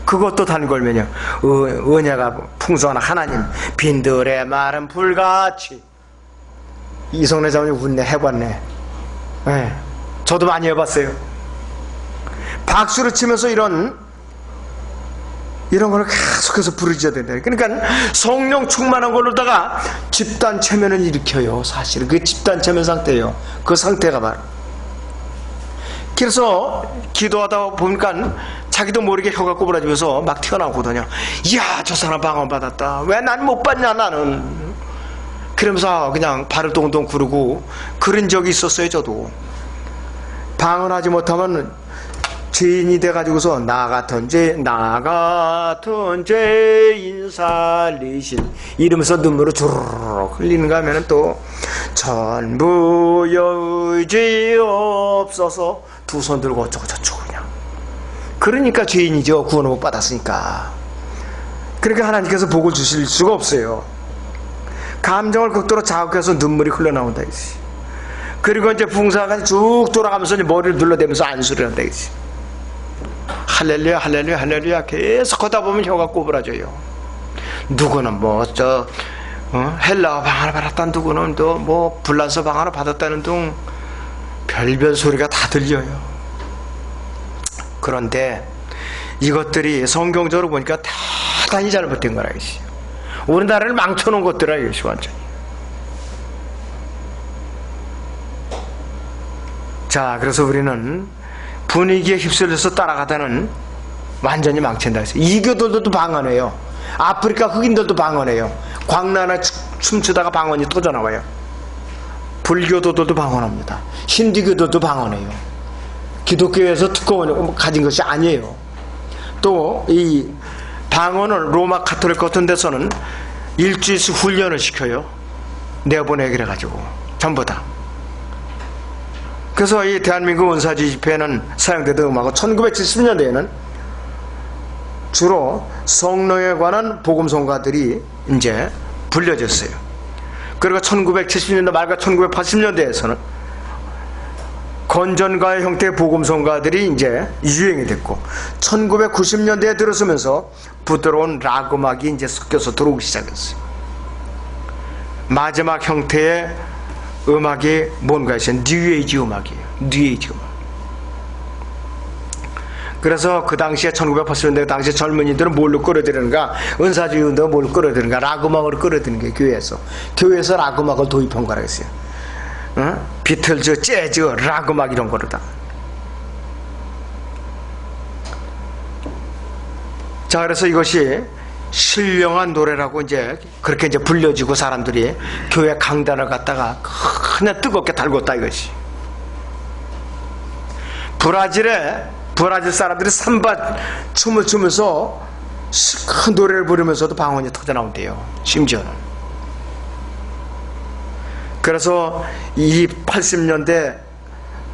그것도 단골면요. 은혜가 풍성한 하나님, 빈들의 마른 불같이. 이성래 자매님 웃네, 해봤네. 네, 저도 많이 해봤어요. 박수를 치면서 이런 걸 계속해서 부르셔야 된다. 그러니까 성령 충만한 걸로다가 집단 체면을 일으켜요. 사실은 그게 집단 체면 상태예요. 그 상태가 바로. 그래서 기도하다 보니까 자기도 모르게 혀가 꼬부라지면서 막 튀어나오거든요. 이야, 저 사람 방언 받았다. 왜 난 못 받냐 나는. 그러면서 그냥 발을 동동 구르고 그런 적이 있었어요. 저도. 방언하지 못하면 죄인이 돼가지고서 나 같은 죄인 살리신 이러면서 눈물을 주르륵 흘리는가 하면은 또 전부 여의지 없어서 두 손 들고 어쩌고 저쩌고 그냥. 그러니까 죄인이죠. 구원을 못 받았으니까. 그러니까 하나님께서 복을 주실 수가 없어요. 감정을 극도로 자극해서 눈물이 흘러나온다 이거지. 그리고 이제 부흥사가 쭉 돌아가면서 이제 머리를 눌러대면서 안수를 한다 이거지. 할렐루야 할렐루야 할렐루야 계속 하다 보면 혀가 꼬부라져요. 누구는 헬라어 방언을 받았다는, 누구는 또 불란서 방언을 받았다는 등 별별 소리가 다 들려요. 그런데 이것들이 성경적으로 보니까 대단히 잘못된 거라 이것이. 우리나라를 망쳐놓은 것들이라 이것이 완전히. 자, 그래서 우리는 분위기에 휩쓸려서 따라가다는 완전히 망친다 했어요. 이교도들도 방언해요. 아프리카 흑인들도 방언해요. 광란에 춤추다가 방언이 터져나와요. 불교도들도 방언합니다. 힌두교도도 방언해요. 기독교에서 특권을 가진 것이 아니에요. 또 이 방언을 로마 카톨릭 같은 데서는 일주일씩 훈련을 시켜요. 내보내기를 해가지고 전부 다. 그래서 이 대한민국 은사주의 집회에는 사용되던 음악은 1970년대에는 주로 성령에 관한 복음성가들이 이제 불려졌어요. 그리고 1970년대 말과 1980년대에서는 건전가의 형태의 복음성가들이 이제 유행이 됐고, 1990년대에 들어서면서 부드러운 락 음악이 이제 섞여서 들어오기 시작했어요. 마지막 형태의 음악이 뭔가 있어요. 뉴에이지 음악이에요. 뉴에이지 음악. 그래서 그 당시에 1980년대 당시에 젊은이들은 뭘로 끌어들이는가? 은사주의 운동을 뭘 끌어들이는가? 락 음악을 끌어들이는 게 교회에서 락 음악을 도입한 거라 했어요. 비틀즈, 재즈, 락 음악 이런 거로다. 자, 그래서 이것이 신령한 노래라고 이제 그렇게 이제 불려지고 사람들이 교회 강단을 갖다가 그냥 뜨겁게 달궜다 이것이. 브라질 사람들이 삼바 춤을 추면서 큰 노래를 부르면서도 방언이 터져 나온대요. 심지어는. 그래서 이 80년대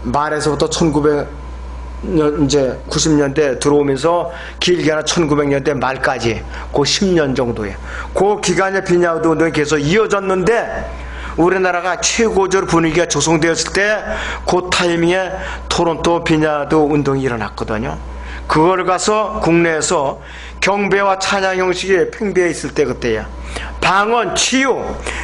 말에서부터 1990년대 들어오면서 길게는 1900년대 말까지 그 10년 정도에 그 기간에 비냐드 운동이 계속 이어졌는데, 우리나라가 최고조 분위기가 조성되었을 때 그 타이밍에 토론토 비냐드 운동이 일어났거든요. 그걸 가서 국내에서 경배와 찬양 형식이 팽배해 있을 때, 그때야 방언, 치유,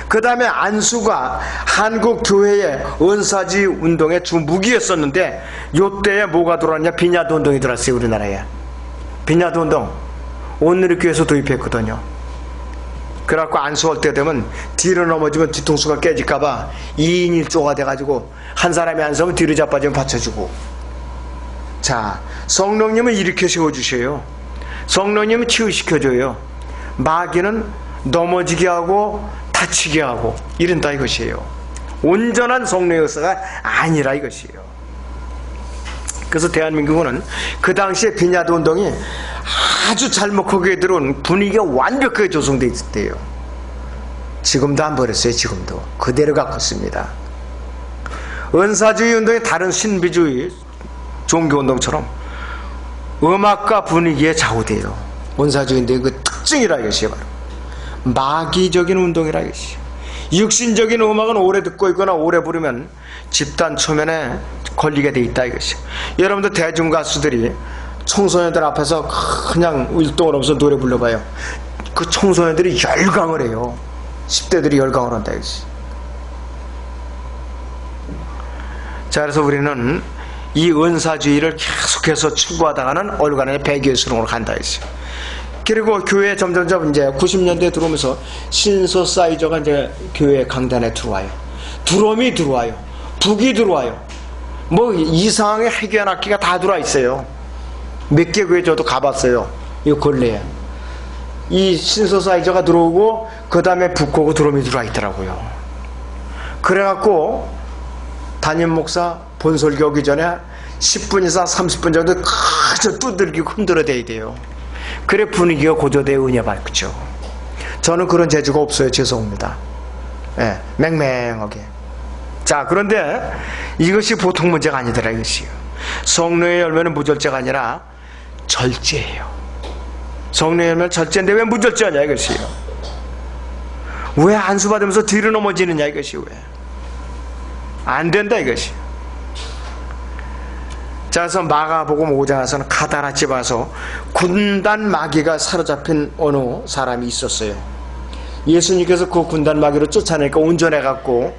그 다음에 안수가 한국 교회의 은사주의 운동의 주 무기였었는데, 요때에 뭐가 들어왔냐? 비냐드 운동이 들어왔어요. 우리나라에 비냐드 운동 온누리교회에서 도입했거든요. 그래갖고 안수할 때 되면 뒤로 넘어지면 뒤통수가 깨질까봐 2인 1조가 돼가지고 한 사람이 안수하면 뒤로 자빠지면 받쳐주고. 자, 성령님은 이렇게 세워주셔요. 성령님은 치유시켜줘요. 마귀는 넘어지게 하고 다치게 하고 이런다 이것이에요. 온전한 성령의 역사가 아니라 이것이에요. 그래서 대한민국은 그 당시에 비냐드 운동이 아주 잘못하게 들어온 분위기가 완벽하게 조성되어 있을 때예요. 지금도 안 버렸어요. 지금도 그대로 갖고 있습니다. 은사주의 운동이 다른 신비주의 종교운동처럼 음악과 분위기에 좌우돼요. 은사주의 운동의 그 특징이라 이것이 바로 마귀적인 운동이라 이것이. 육신적인 음악은 오래 듣고 있거나 오래 부르면 집단 초면에 걸리게 돼 있다 이것이. 여러분들 대중 가수들이 청소년들 앞에서 그냥 일동을 하면서 노래 불러봐요. 그 청소년들이 열광을 해요. 10대들이 열광을 한다 이것이. 자, 그래서 우리는 이 은사주의를 계속해서 추구하다가는 얼간의 배교수능으로 간다 이것이. 그리고 교회에 점점점 이제 90년대에 들어오면서 신소사이저가 이제 교회 강단에 들어와요. 드럼이 들어와요. 북이 들어와요. 뭐 이상하게 해괴한 악기가 다 들어와 있어요. 몇 개 교회 저도 가봤어요. 이 근래에 이 신소사이저가 들어오고 그 다음에 북하고 드럼이 들어와 있더라고요. 그래갖고 담임 목사 본설교 오기 전에 10분 이상 30분 정도 그저 두들기고 흔들어대야 돼요. 그래 분위기가 고조되어 은혜 밝죠. 저는 그런 재주가 없어요. 죄송합니다. 예, 맹맹하게. 자, 그런데 이것이 보통 문제가 아니더라 이것이요. 성령의 열매는 무절제가 아니라 절제예요. 성령의 열매는 절제인데 왜 무절제하냐 이것이요. 왜 안수 받으면서 뒤로 넘어지느냐 이것이. 왜 안 된다 이것이. 자, 그래서 마가복음 5장에서는 가다라 집 와서 군단 마귀가 사로잡힌 어느 사람이 있었어요. 예수님께서 그 군단 마귀를 쫓아내니까 온전해갖고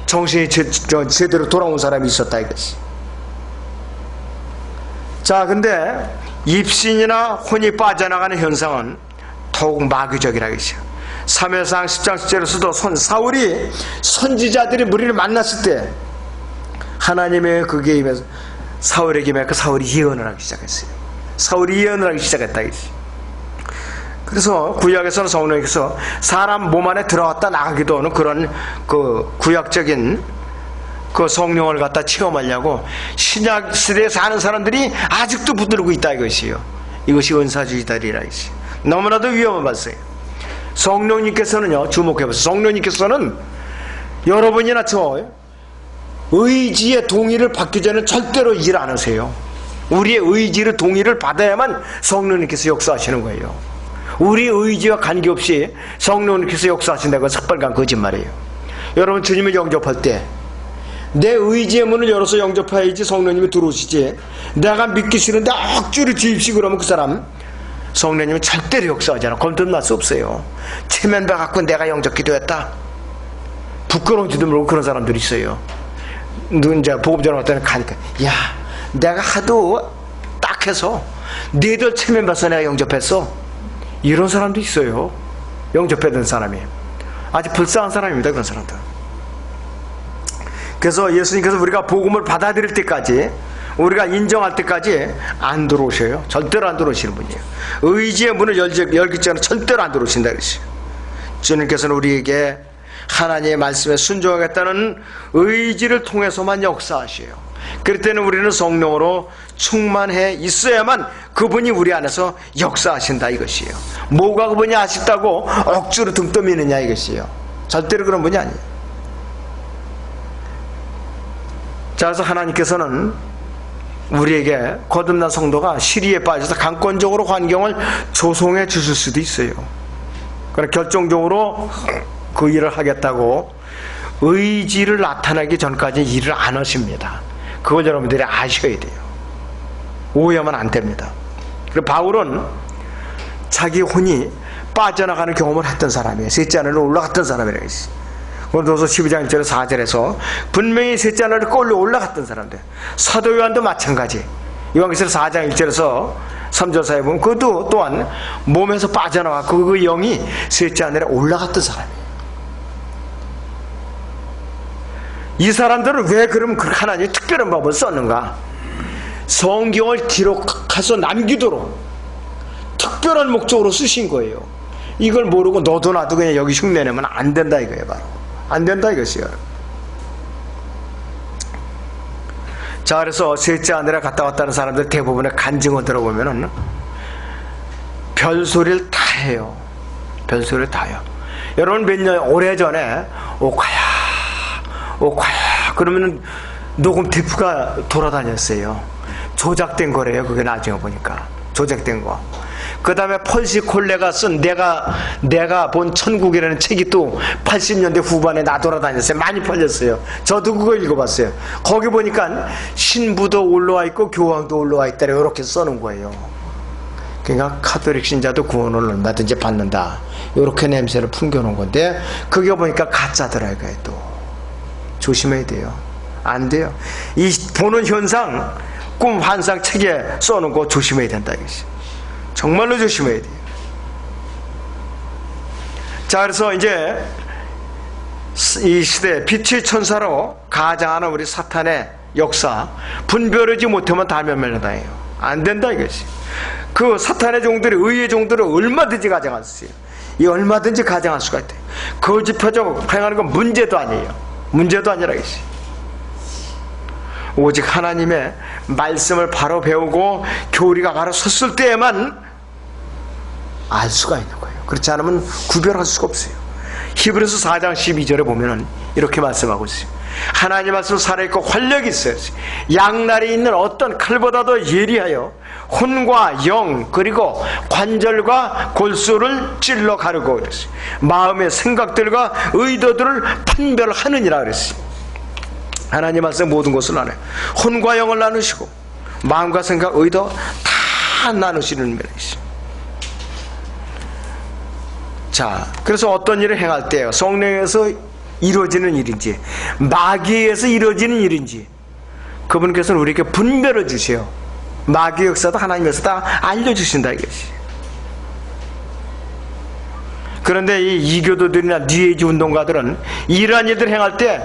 정신이 제대로 돌아온 사람이 있었다 이것이. 자, 근데 입신이나 혼이 빠져나가는 현상은 더욱 마귀적이라 이것이요. 3회상 10장 10절에서도 사울이 선지자들이 무리를 만났을 때 하나님의 그게 임해서 사울에게 임해 사울이 예언을 하기 시작했어요. 사울이 예언을 하기 시작했다 이것이. 그래서 구약에서는 성령께서 사람 몸 안에 들어갔다 나가기도 하는 그런 그 구약적인 그 성령을 갖다 체험하려고 신약 시대에 사는 사람들이 아직도 붙들고 있다 이것이요. 이것이 은사주의다리라 이것이. 너무나도 위험한 발상이에요. 성령님께서는요, 주목해보세요. 성령님께서는 여러분이나 저 의지의 동의를 받기 전에 절대로 일 안 하세요. 우리의 의지를 동의를 받아야만 성령님께서 역사하시는 거예요. 우리 의지와 관계없이 성령님께서 역사하신다는 건 새빨간 거짓말이에요. 여러분 주님을 영접할 때 내 의지의 문을 열어서 영접해야지 성령님이 들어오시지, 내가 믿기 싫은데 억지로 주입시고 그러면 그 사람 성령님은 절대로 역사하지 않아. 거듭날 수 없어요. 체면받아갖고 내가 영접 기도했다, 부끄러운지도 모르고 그런 사람들이 있어요. 이제 복음 전화 왔더니 가니까, 야 내가 하도 딱해서 너희들 체면받아서 내가 영접했어, 이런 사람도 있어요. 영접해야 사람이 아주 불쌍한 사람입니다, 그런 사람들. 그래서 예수님께서 우리가 복음을 받아들일 때까지, 우리가 인정할 때까지 안 들어오셔요. 절대로 안 들어오시는 분이에요. 의지의 문을 열기 전에 절대로 안 들어오신다 그랬어요. 주님께서는 우리에게 하나님의 말씀에 순종하겠다는 의지를 통해서만 역사하셔요. 그럴 때는 우리는 성령으로 충만해 있어야만 그분이 우리 안에서 역사하신다 이것이에요. 뭐가 그분이 아쉽다고 억지로 등 떠미느냐 이것이에요. 절대로 그런 분이 아니에요. 자, 그래서 하나님께서는 우리에게 거듭난 성도가 시리에 빠져서 강권적으로 환경을 조성해 주실 수도 있어요. 그러나 결정적으로 그 일을 하겠다고 의지를 나타나기 전까지 일을 안 하십니다. 그걸 여러분들이 아셔야 돼요. 오해하면 안 됩니다. 그리고 바울은 자기 혼이 빠져나가는 경험을 했던 사람이에요. 셋째 하늘로 올라갔던 사람이라고 했어요. 고린도서 12장 1절 4절에서 분명히 셋째 하늘을 끌려 올라갔던 사람들. 사도 요한도 마찬가지. 요한계시록 4장 1절에서 3절 사이에 보면 그도 또한 몸에서 빠져나왔고 그 영이 셋째 하늘에 올라갔던 사람이에요. 이 사람들은 왜 그럼 하나님이 특별한 법을 썼는가? 성경을 기록해서 남기도록 특별한 목적으로 쓰신 거예요. 이걸 모르고 너도 나도 그냥 여기 흉내내면 안 된다 이거예요. 바로 안 된다 이것이요. 자, 그래서 셋째 하늘에 갔다 왔다는 사람들 대부분의 간증을 들어보면은 별소리를 다 해요. 별소리를 다 해요. 여러분 오래전에 오카야 그러면은 녹음 테이프가 돌아다녔어요. 조작된 거래요. 그게 나중에 보니까 조작된 거. 그 다음에 펄시 콜레가 쓴 내가 본 천국이라는 책이 또 80년대 후반에 나돌아다녔어요. 많이 팔렸어요. 저도 그거 읽어봤어요. 거기 보니까 신부도 올라와 있고 교황도 올라와 있다 이렇게 써놓은 거예요. 그러니까 카톨릭 신자도 구원을 얼마든지 받는다 이렇게 냄새를 풍겨놓은 건데 그게 보니까 가짜더라고요. 또 조심해야 돼요. 안 돼요. 이 보는 현상 꿈 환상 책에 써놓은 거 조심해야 된다 이것이. 정말로 조심해야 돼요. 자, 그래서 이제 이 시대 빛의 천사로 가장하는 우리 사탄의 역사 분별하지 못하면 다 멸망당해요. 안 된다 이것이. 그 사탄의 종들이 의의 종들을 얼마든지 가장할 수 있어요. 이 얼마든지 가장할 수가 있대요. 거짓 표적 행하는 건 문제도 아니에요. 문제도 아니라 이것이. 오직 하나님의 말씀을 바로 배우고 교리가 바로 섰을 때에만 알 수가 있는 거예요. 그렇지 않으면 구별할 수가 없어요. 히브리서 4장 12절에 보면은 이렇게 말씀하고 있어요. 하나님 말씀 살아있고 활력이 있어요. 양날이 있는 어떤 칼보다도 예리하여 혼과 영 그리고 관절과 골수를 찔러 가르고 그랬어요. 마음의 생각들과 의도들을 판별하느니라 그랬어요. 하나님 말씀 모든 것을 나눠요. 혼과 영을 나누시고 마음과 생각, 의도 다 나누시는 면이 있어요. 자, 그래서 어떤 일을 행할 때요, 성령에서 이루어지는 일인지 마귀에서 이루어지는 일인지 그분께서는 우리에게 분별해 주세요. 마귀의 역사도 하나님께서 다 알려주신다 이것이. 그런데 이 이교도들이나 뉴에이지 운동가들은 이러한 일들을 행할 때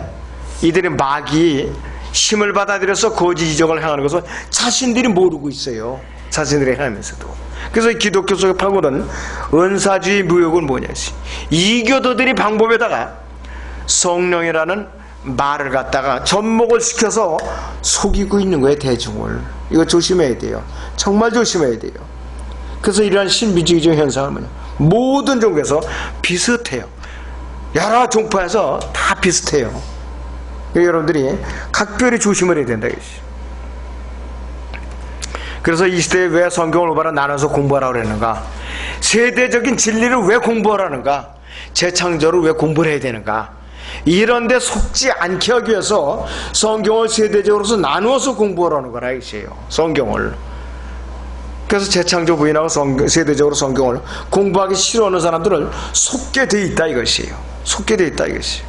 이들이 마귀 힘을 받아들여서 거짓 이적을 행하는 것을 자신들이 모르고 있어요. 자신들이 행하면서도. 그래서 기독교 속의 파고든 은사주의 무역은 뭐냐시, 이교도들이 방법에다가 성령이라는 말을 갖다가 접목을 시켜서 속이고 있는 거예요. 대중을. 이거 조심해야 돼요. 정말 조심해야 돼요. 그래서 이러한 신비주의적 현상은 뭐냐, 모든 종교에서 비슷해요. 여러 종파에서 다 비슷해요. 여러분들이 각별히 조심을 해야 된다 이것이. 그래서 이 시대에 왜 성경을 올바로 나눠서 공부하라고 그랬는가? 세대적인 진리를 왜 공부하라는가? 재창조를 왜 공부를 해야 되는가? 이런 데 속지 않게 하기 위해서 성경을 세대적으로서 나누어서 공부하라는 거라 이것이에요. 성경을. 그래서 재창조 부인하고 세대적으로 성경을 공부하기 싫어하는 사람들을 속게 돼 있다 이것이에요. 속게 돼 있다 이것이.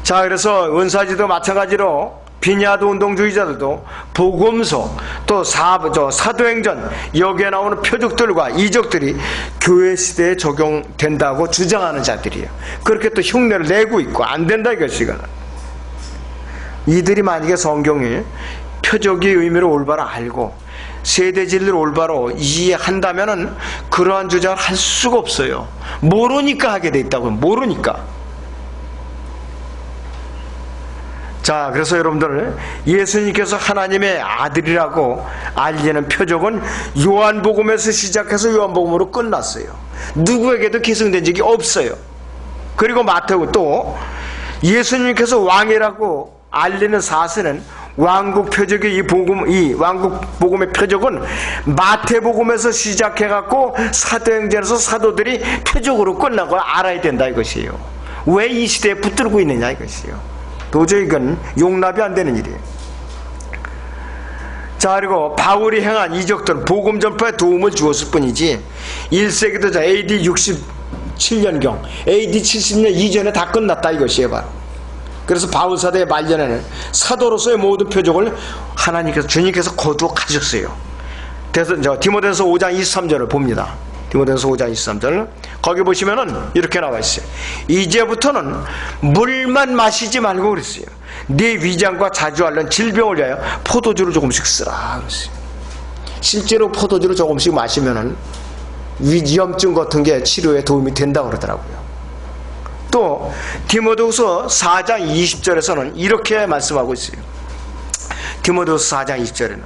자, 그래서 은사지도 마찬가지로 비냐드 운동주의자들도 복음서 또 사도행전 여기에 나오는 표적들과 이적들이 교회 시대에 적용된다고 주장하는 자들이에요. 그렇게 또 흉내를 내고 있고 안 된다 이것이거든. 이들이 만약에 성경이 표적의 의미를 올바로 알고 세대 진리를 올바로 이해한다면은 그러한 주장을 할 수가 없어요. 모르니까 하게 돼 있다고요. 모르니까. 자, 그래서 여러분들 예수님께서 하나님의 아들이라고 알리는 표적은 요한복음에서 시작해서 요한복음으로 끝났어요. 누구에게도 기승된 적이 없어요. 그리고 마태복음 또 예수님께서 왕이라고 알리는 사실은 왕국 표적의 이 왕국 복음의 표적은 마태복음에서 시작해갖고 사도행전에서 사도들이 표적으로 끝난 걸 알아야 된다 이것이에요. 왜 이 시대에 붙들고 있느냐 이것이에요. 도저히 이건 용납이 안 되는 일이에요. 자, 그리고 바울이 행한 이적들은 복음 전파에 도움을 주었을 뿐이지 1세기 도자 AD 67년경 AD 70년 이전에 다 끝났다 이것이에요. 바로. 그래서 바울 사도의 말년에는 사도로서의 모든 표적을 하나님께서 주님께서 거두어 가셨어요. 그래서 디모데전서 5장 23절을 봅니다. 디모데전서 5장 23절 거기 보시면은 이렇게 나와 있어요. 이제부터는 물만 마시지 말고 그랬어요. 네 위장과 자주 앓는 질병을 위하여 포도주를 조금씩 쓰라 그랬어요. 실제로 포도주를 조금씩 마시면은 위염증 같은 게 치료에 도움이 된다고 그러더라고요. 또 디모데후서 4장 20절에서는 이렇게 말씀하고 있어요. 디모데후서 4장 20절에는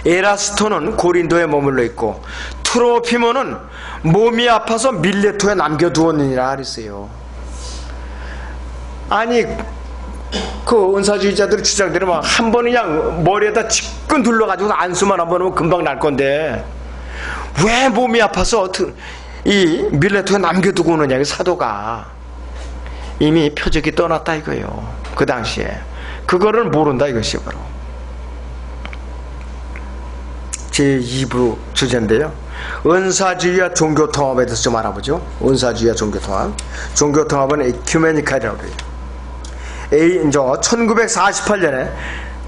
에라스토는 고린도에 머물러 있고 트로피모는 몸이 아파서 밀레토에 남겨두었느니라 그랬어요. 아니 그 은사주의자들의 주장대로 막 한 번에 그냥 머리에다 지끈 둘러가지고 안수만 한 번 하면 금방 날 건데 왜 몸이 아파서 이 밀레토에 남겨두고 오느냐. 사도가 이미 표적이 떠났다 이거예요. 그 당시에 그거를 모른다 이것이 바로 제2부 주제인데요. 은사주의와 종교통합에 대해서 좀 알아보죠. 은사주의와 종교통합. 종교통합은 에큐메니칼이라고 해요. 1948년에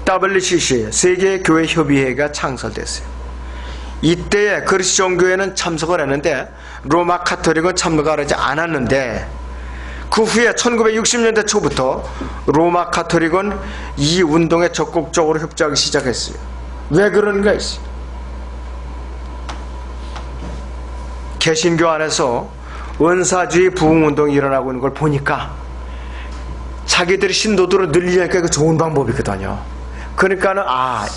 WCC 세계교회협의회가 창설됐어요. 이때에 그리스도교회는 참석을 했는데 로마 카톨릭은 참석을 하지 않았는데 그 후에 1960년대 초부터 로마 카톨릭은 이 운동에 적극적으로 협조하기 시작했어요. 왜 그런가 했어요. 개신교 안에서 은사주의 부흥운동이 일어나고 있는 걸 보니까 자기들이 신도들을 늘리니까 이거 좋은 방법이거든요. 그러니까는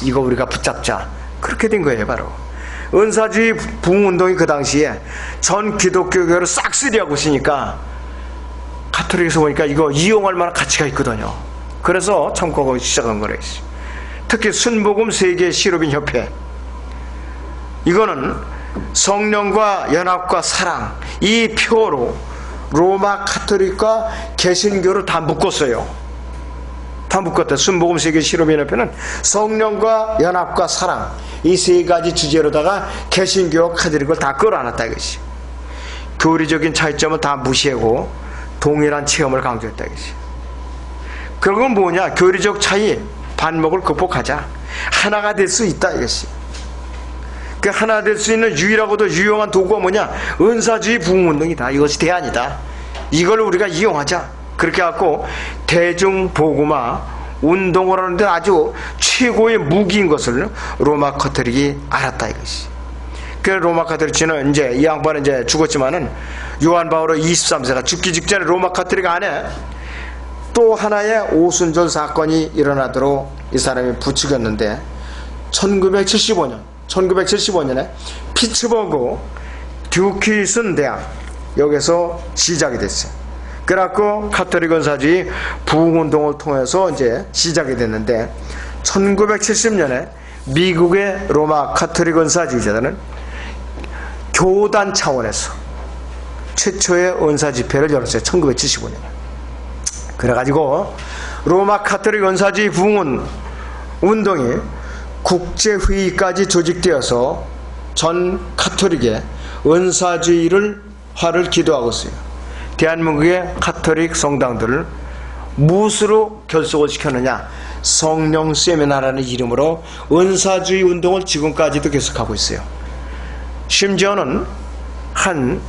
이거 우리가 붙잡자. 그렇게 된 거예요. 바로 은사주의 부흥운동이 그 당시에 전 기독교교회를 싹쓸이하고 있으니까 가톨릭에서 보니까 이거 이용할 만한 가치가 있거든요. 그래서 참고하기 시작한 거래요. 특히 순복음 세계 시로빈 협회, 이거는 성령과 연합과 사랑 이 표로 로마 카톨릭과 개신교를 다 묶었어요. 다 묶었다. 순복음 세계 시로빈 협회는 성령과 연합과 사랑 이 세 가지 주제로다가 개신교와 카톨릭을 다 끌어안았다 이것이. 교리적인 차이점을 다 무시하고 동일한 체험을 강조했다 이것이. 그건 뭐냐? 교리적 차이 반목을 극복하자. 하나가 될 수 있다 이것이. 그 하나 될 수 있는 유일하고도 유용한 도구가 뭐냐? 은사주의 부흥운동이다. 이것이 대안이다. 이걸 우리가 이용하자. 그렇게 해갖고 대중복음화 운동을 하는데 아주 최고의 무기인 것을 로마 카톨릭이 알았다 이것이. 그래서 로마 카톨릭은 이제 이 양반은 이제 죽었지만은 요한 바오로 23세가 죽기 직전에 로마 카톨릭 안에 또 하나의 오순절 사건이 일어나도록 이 사람이 부추겼는데 1975년에 피츠버그 듀키슨 대학 여기서 시작이 됐어요. 그래갖고 카톨릭 은사주의 부흥운동을 통해서 이제 시작이 됐는데 1970년에 미국의 로마 카톨릭 은사주의자들은 교단 차원에서 최초의 은사 집회를 열었어요. 1975년에. 그래가지고 로마 카톨릭 은사주의 부흥 운동이 국제회의까지 조직되어서 전 카톨릭의 은사주의를 화를 기도하고 있어요. 대한민국의 카톨릭 성당들을 무엇으로 결속을 시켰느냐? 성령 세미나라는 이름으로 은사주의 운동을 지금까지도 계속하고 있어요. 심지어는 한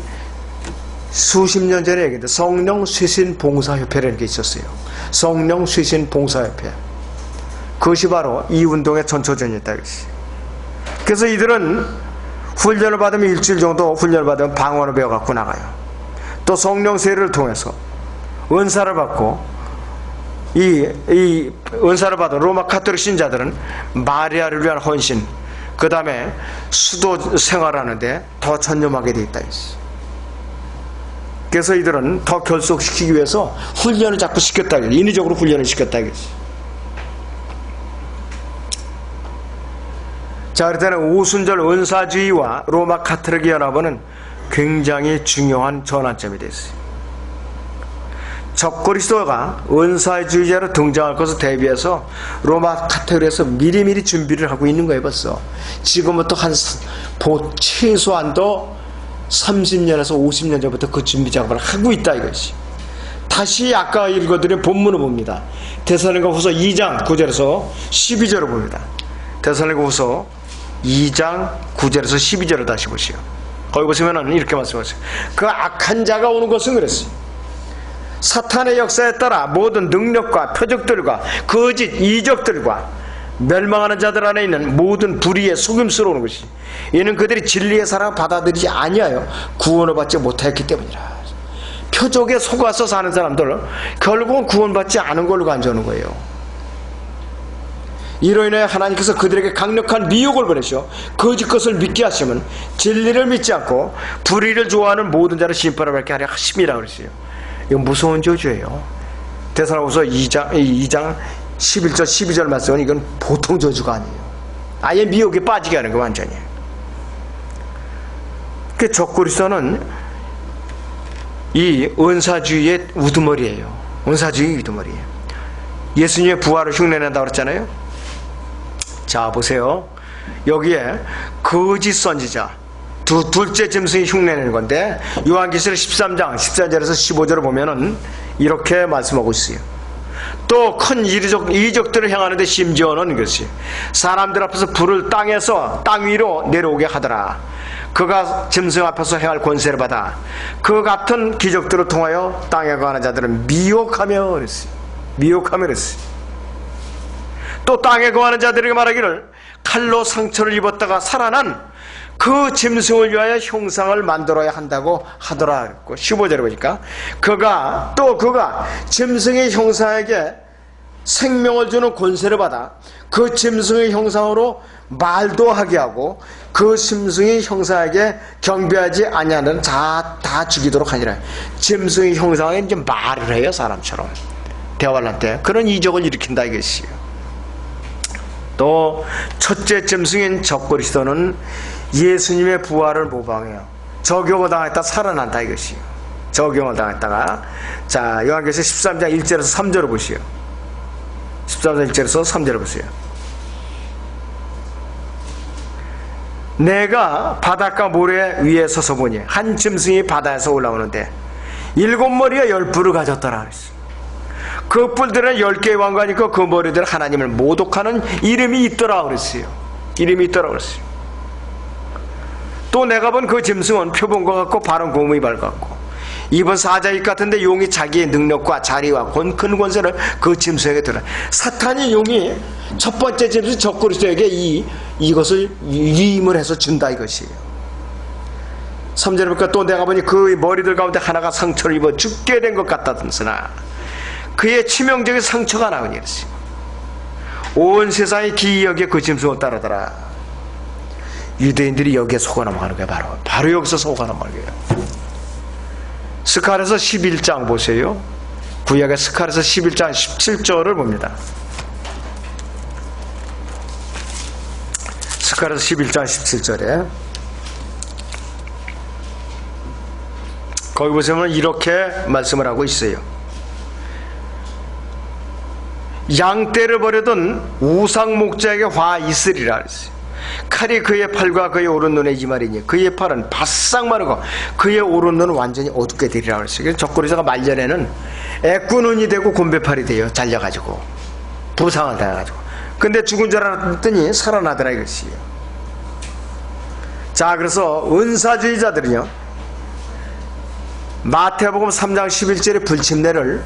수십 년 전에 얘기했는데 성령 쇄신 봉사협회라는 게 있었어요. 성령 쇄신 봉사협회. 그것이 바로 이 운동의 전초전이었다. 그래서 이들은 훈련을 받으면 일주일 정도 훈련을 받으면 방언을 배워갖고 나가요. 또 성령 세례를 통해서 은사를 받고 이 은사를 받은 로마 카톨릭 신자들은 마리아를 위한 헌신, 그 다음에 수도 생활하는데 더 전념하게 돼 있다. 그래서 이들은 더 결속시키기 위해서 훈련을 자꾸 시켰다. 인위적으로 훈련을 시켰다. 자, 그럴 때는 오순절 은사주의와 로마 카톨릭 연합은 굉장히 중요한 전환점이 됐어요. 적그리스도가 은사주의자로 등장할 것을 대비해서 로마 카톨릭에서 미리미리 준비를 하고 있는 거예요. 벌써 지금부터 한 최소한도 30년에서 50년 전부터 그 준비 작업을 하고 있다 이것이. 다시 아까 읽어드린 본문을 봅니다. 데살로니가후서 2장 9절에서 12절을 봅니다. 데살로니가후서 2장 9절에서 12절을 다시 보시오. 거기 보시면은 이렇게 말씀하세요. 그 악한 자가 오는 것은 그랬어요. 사탄의 역사에 따라 모든 능력과 표적들과 거짓 이적들과 멸망하는 자들 안에 있는 모든 불의에 속임수로 오는 것이, 이는 그들이 진리의 사랑을 받아들이지 아니하여 구원을 받지 못하였기 때문이라. 표적에 속아서 사는 사람들 결국은 구원받지 않은 걸로 간주하는 거예요. 이로 인해 하나님께서 그들에게 강력한 미혹을 보내셔 거짓 것을 믿게 하시면 진리를 믿지 않고 불의를 좋아하는 모든 자를 심판을 받게 하려 하심이라 그랬어요. 이건 무서운 저주예요. 데살로니가후서 2장 11절 12절 말씀은 이건 보통 저주가 아니에요. 아예 미혹에 빠지게 하는 거 완전히. 그 적그리스도는 이 은사주의의 우두머리예요. 은사주의 우두머리예요. 예수님의 부활을 흉내낸다고 그랬잖아요. 자 보세요. 여기에 거짓 선지자 둘째 짐승이 흉내내는 건데 요한계시록 13장 14절에서 15절을 보면은 이렇게 말씀하고 있어요. 또 큰 이적들을 행하는데 심지어는 이것이 사람들 앞에서 불을 땅에서 땅 위로 내려오게 하더라. 그가 짐승 앞에서 행할 권세를 받아 그 같은 기적들을 통하여 땅에 거하는 자들은 미혹하며 그랬어요. 미혹하며 그랬어요. 또 땅에 거하는 자들에게 말하기를 칼로 상처를 입었다가 살아난 그 짐승을 위하여 형상을 만들어야 한다고 하더라. 15절에 보니까 그가 짐승의 형상에게 생명을 주는 권세를 받아 그 짐승의 형상으로 말도 하게 하고 그 짐승의 형상에게 경배하지 아니하는 다 죽이도록 하니라. 짐승의 형상에 이제 말을 해요. 사람처럼 대화를 할 때 그런 이적을 일으킨다 이것이에요. 또 첫째 짐승인 적그리스도는 예수님의 부활을 모방해요. 적용을 당했다 살아난다 이것이에요. 적용을 당했다가 자 요한계시록 13장 1절에서 3절을 보시오. 13장 1절에서 3절을 보세요. 내가 바닷가 모래 위에 서서 보니 한 짐승이 바다에서 올라오는데 7머리와 10뿔을 가졌더라 그랬어요. 그 뿔들은 10개의 왕관이 있고 그 머리들은 하나님을 모독하는 이름이 있더라 그랬어요. 이름이 있더라 그랬어요. 또 내가 본 그 짐승은 표본과 같고 발은 곰의 발 같고 입은 사자입 같은데 용이 자기의 능력과 자리와 큰 권세를 그 짐승에게 들어. 사탄이 용이 첫 번째 짐승 적그리스도에게 이것을 위임을 해서 준다 이것이에요. 3절에 보니까 또 내가 보니 그 머리들 가운데 하나가 상처를 입어 죽게 된 것 같다든지나 그의 치명적인 상처가 나오니 온 세상이 기이 여기에 그 짐승을 따르더라. 유대인들이 여기에 속아 넘어가는 거예요. 바로 여기서 속아 넘어가는 거예요. 스가랴서 11장 보세요. 구약의 스가랴서 11장 17절을 봅니다. 스가랴서 11장 17절에 거기 보시면 이렇게 말씀을 하고 있어요. 양떼를 버려둔 우상 목자에게 화 있으리라 그랬어요. 칼이 그의 팔과 그의 오른눈에 임하리니 그의 팔은 바싹 마르고 그의 오른눈은 완전히 어둡게 되리라 그랬어요. 적그리스도가 말년에는 애꾸눈이 되고 곤배팔이 돼요. 잘려가지고 부상을 당해가지고. 근데 죽은 줄 알았더니 살아나더라 이것이에요. 자, 그래서 은사주의자들은요, 마태복음 3장 11절의 불침례를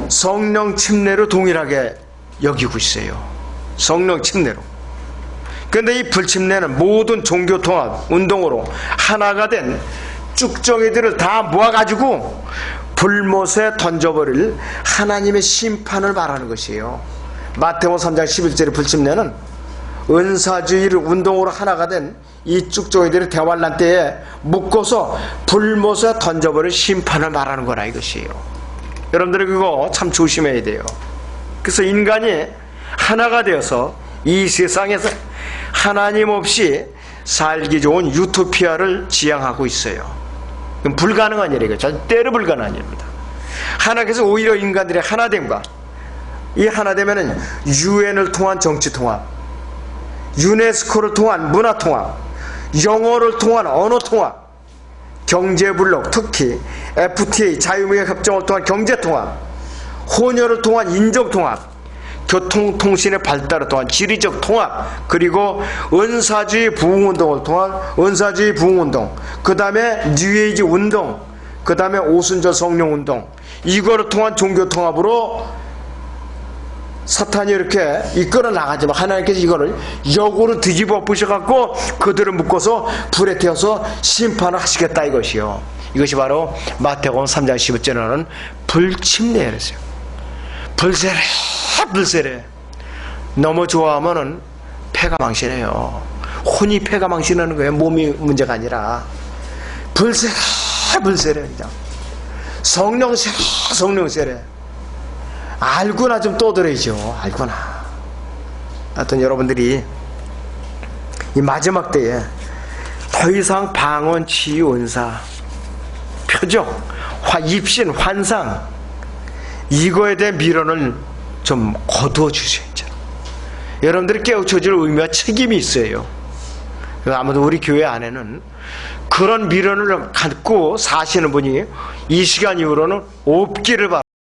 성령 침례로 동일하게 여기고 있어요. 성령 침례로. 그런데 이 불침례는 모든 종교통합 운동으로 하나가 된 쭉정이들을 다 모아가지고 불못에 던져버릴 하나님의 심판을 말하는 것이에요. 마태복음 3장 11절의 불침례는 은사주의를 운동으로 하나가 된 이 쭉정이들의 대환란 때에 묶어서 불못에 던져버릴 심판을 말하는 거라 이것이에요. 여러분들이 그거 참 조심해야 돼요. 그래서 인간이 하나가 되어서 이 세상에서 하나님 없이 살기 좋은 유토피아를 지향하고 있어요. 그건 불가능한 일이에요. 절대로 불가능한 일입니다. 하나님께서 오히려 인간들의 하나됨과 이 하나됨에는 유엔을 통한 정치통합, 유네스코를 통한 문화통합, 영어를 통한 언어통합, 경제블록, 특히 FTA 자유무역협정을 통한 경제통합, 혼혈을 통한 인종통합, 교통통신의 발달을 통한 지리적 통합, 그리고 은사주의 부흥운동을 통한 은사주의 부흥운동, 그 다음에 뉴에이지 운동, 그 다음에 오순절 성령운동, 이거를 통한 종교통합으로 사탄이 이렇게 이끌어 나가지만 하나님께서 이거를 역으로 뒤집어 부셔갖고 그들을 묶어서 불에 태워서 심판을 하시겠다 이것이요. 이것이 바로 마태복음 3장 15절에는 불침례였어요. 불세례, 불세례. 너무 좋아하면은 폐가 망신해요. 혼이 폐가 망신하는 거예요. 몸이 문제가 아니라. 불세례, 불세례. 성령 세례, 성령 세례. 알구나 좀 떠들어야죠. 알구나. 하여튼 여러분들이 이 마지막 때에 더 이상 방언, 치유, 은사, 표적, 입신, 환상 이거에 대한 미련을 좀 거두어 주세요. 여러분들이 깨우쳐줄 의미와 책임이 있어요. 아무도 우리 교회 안에는 그런 미련을 갖고 사시는 분이 이 시간 이후로는 없기를 바랍니다.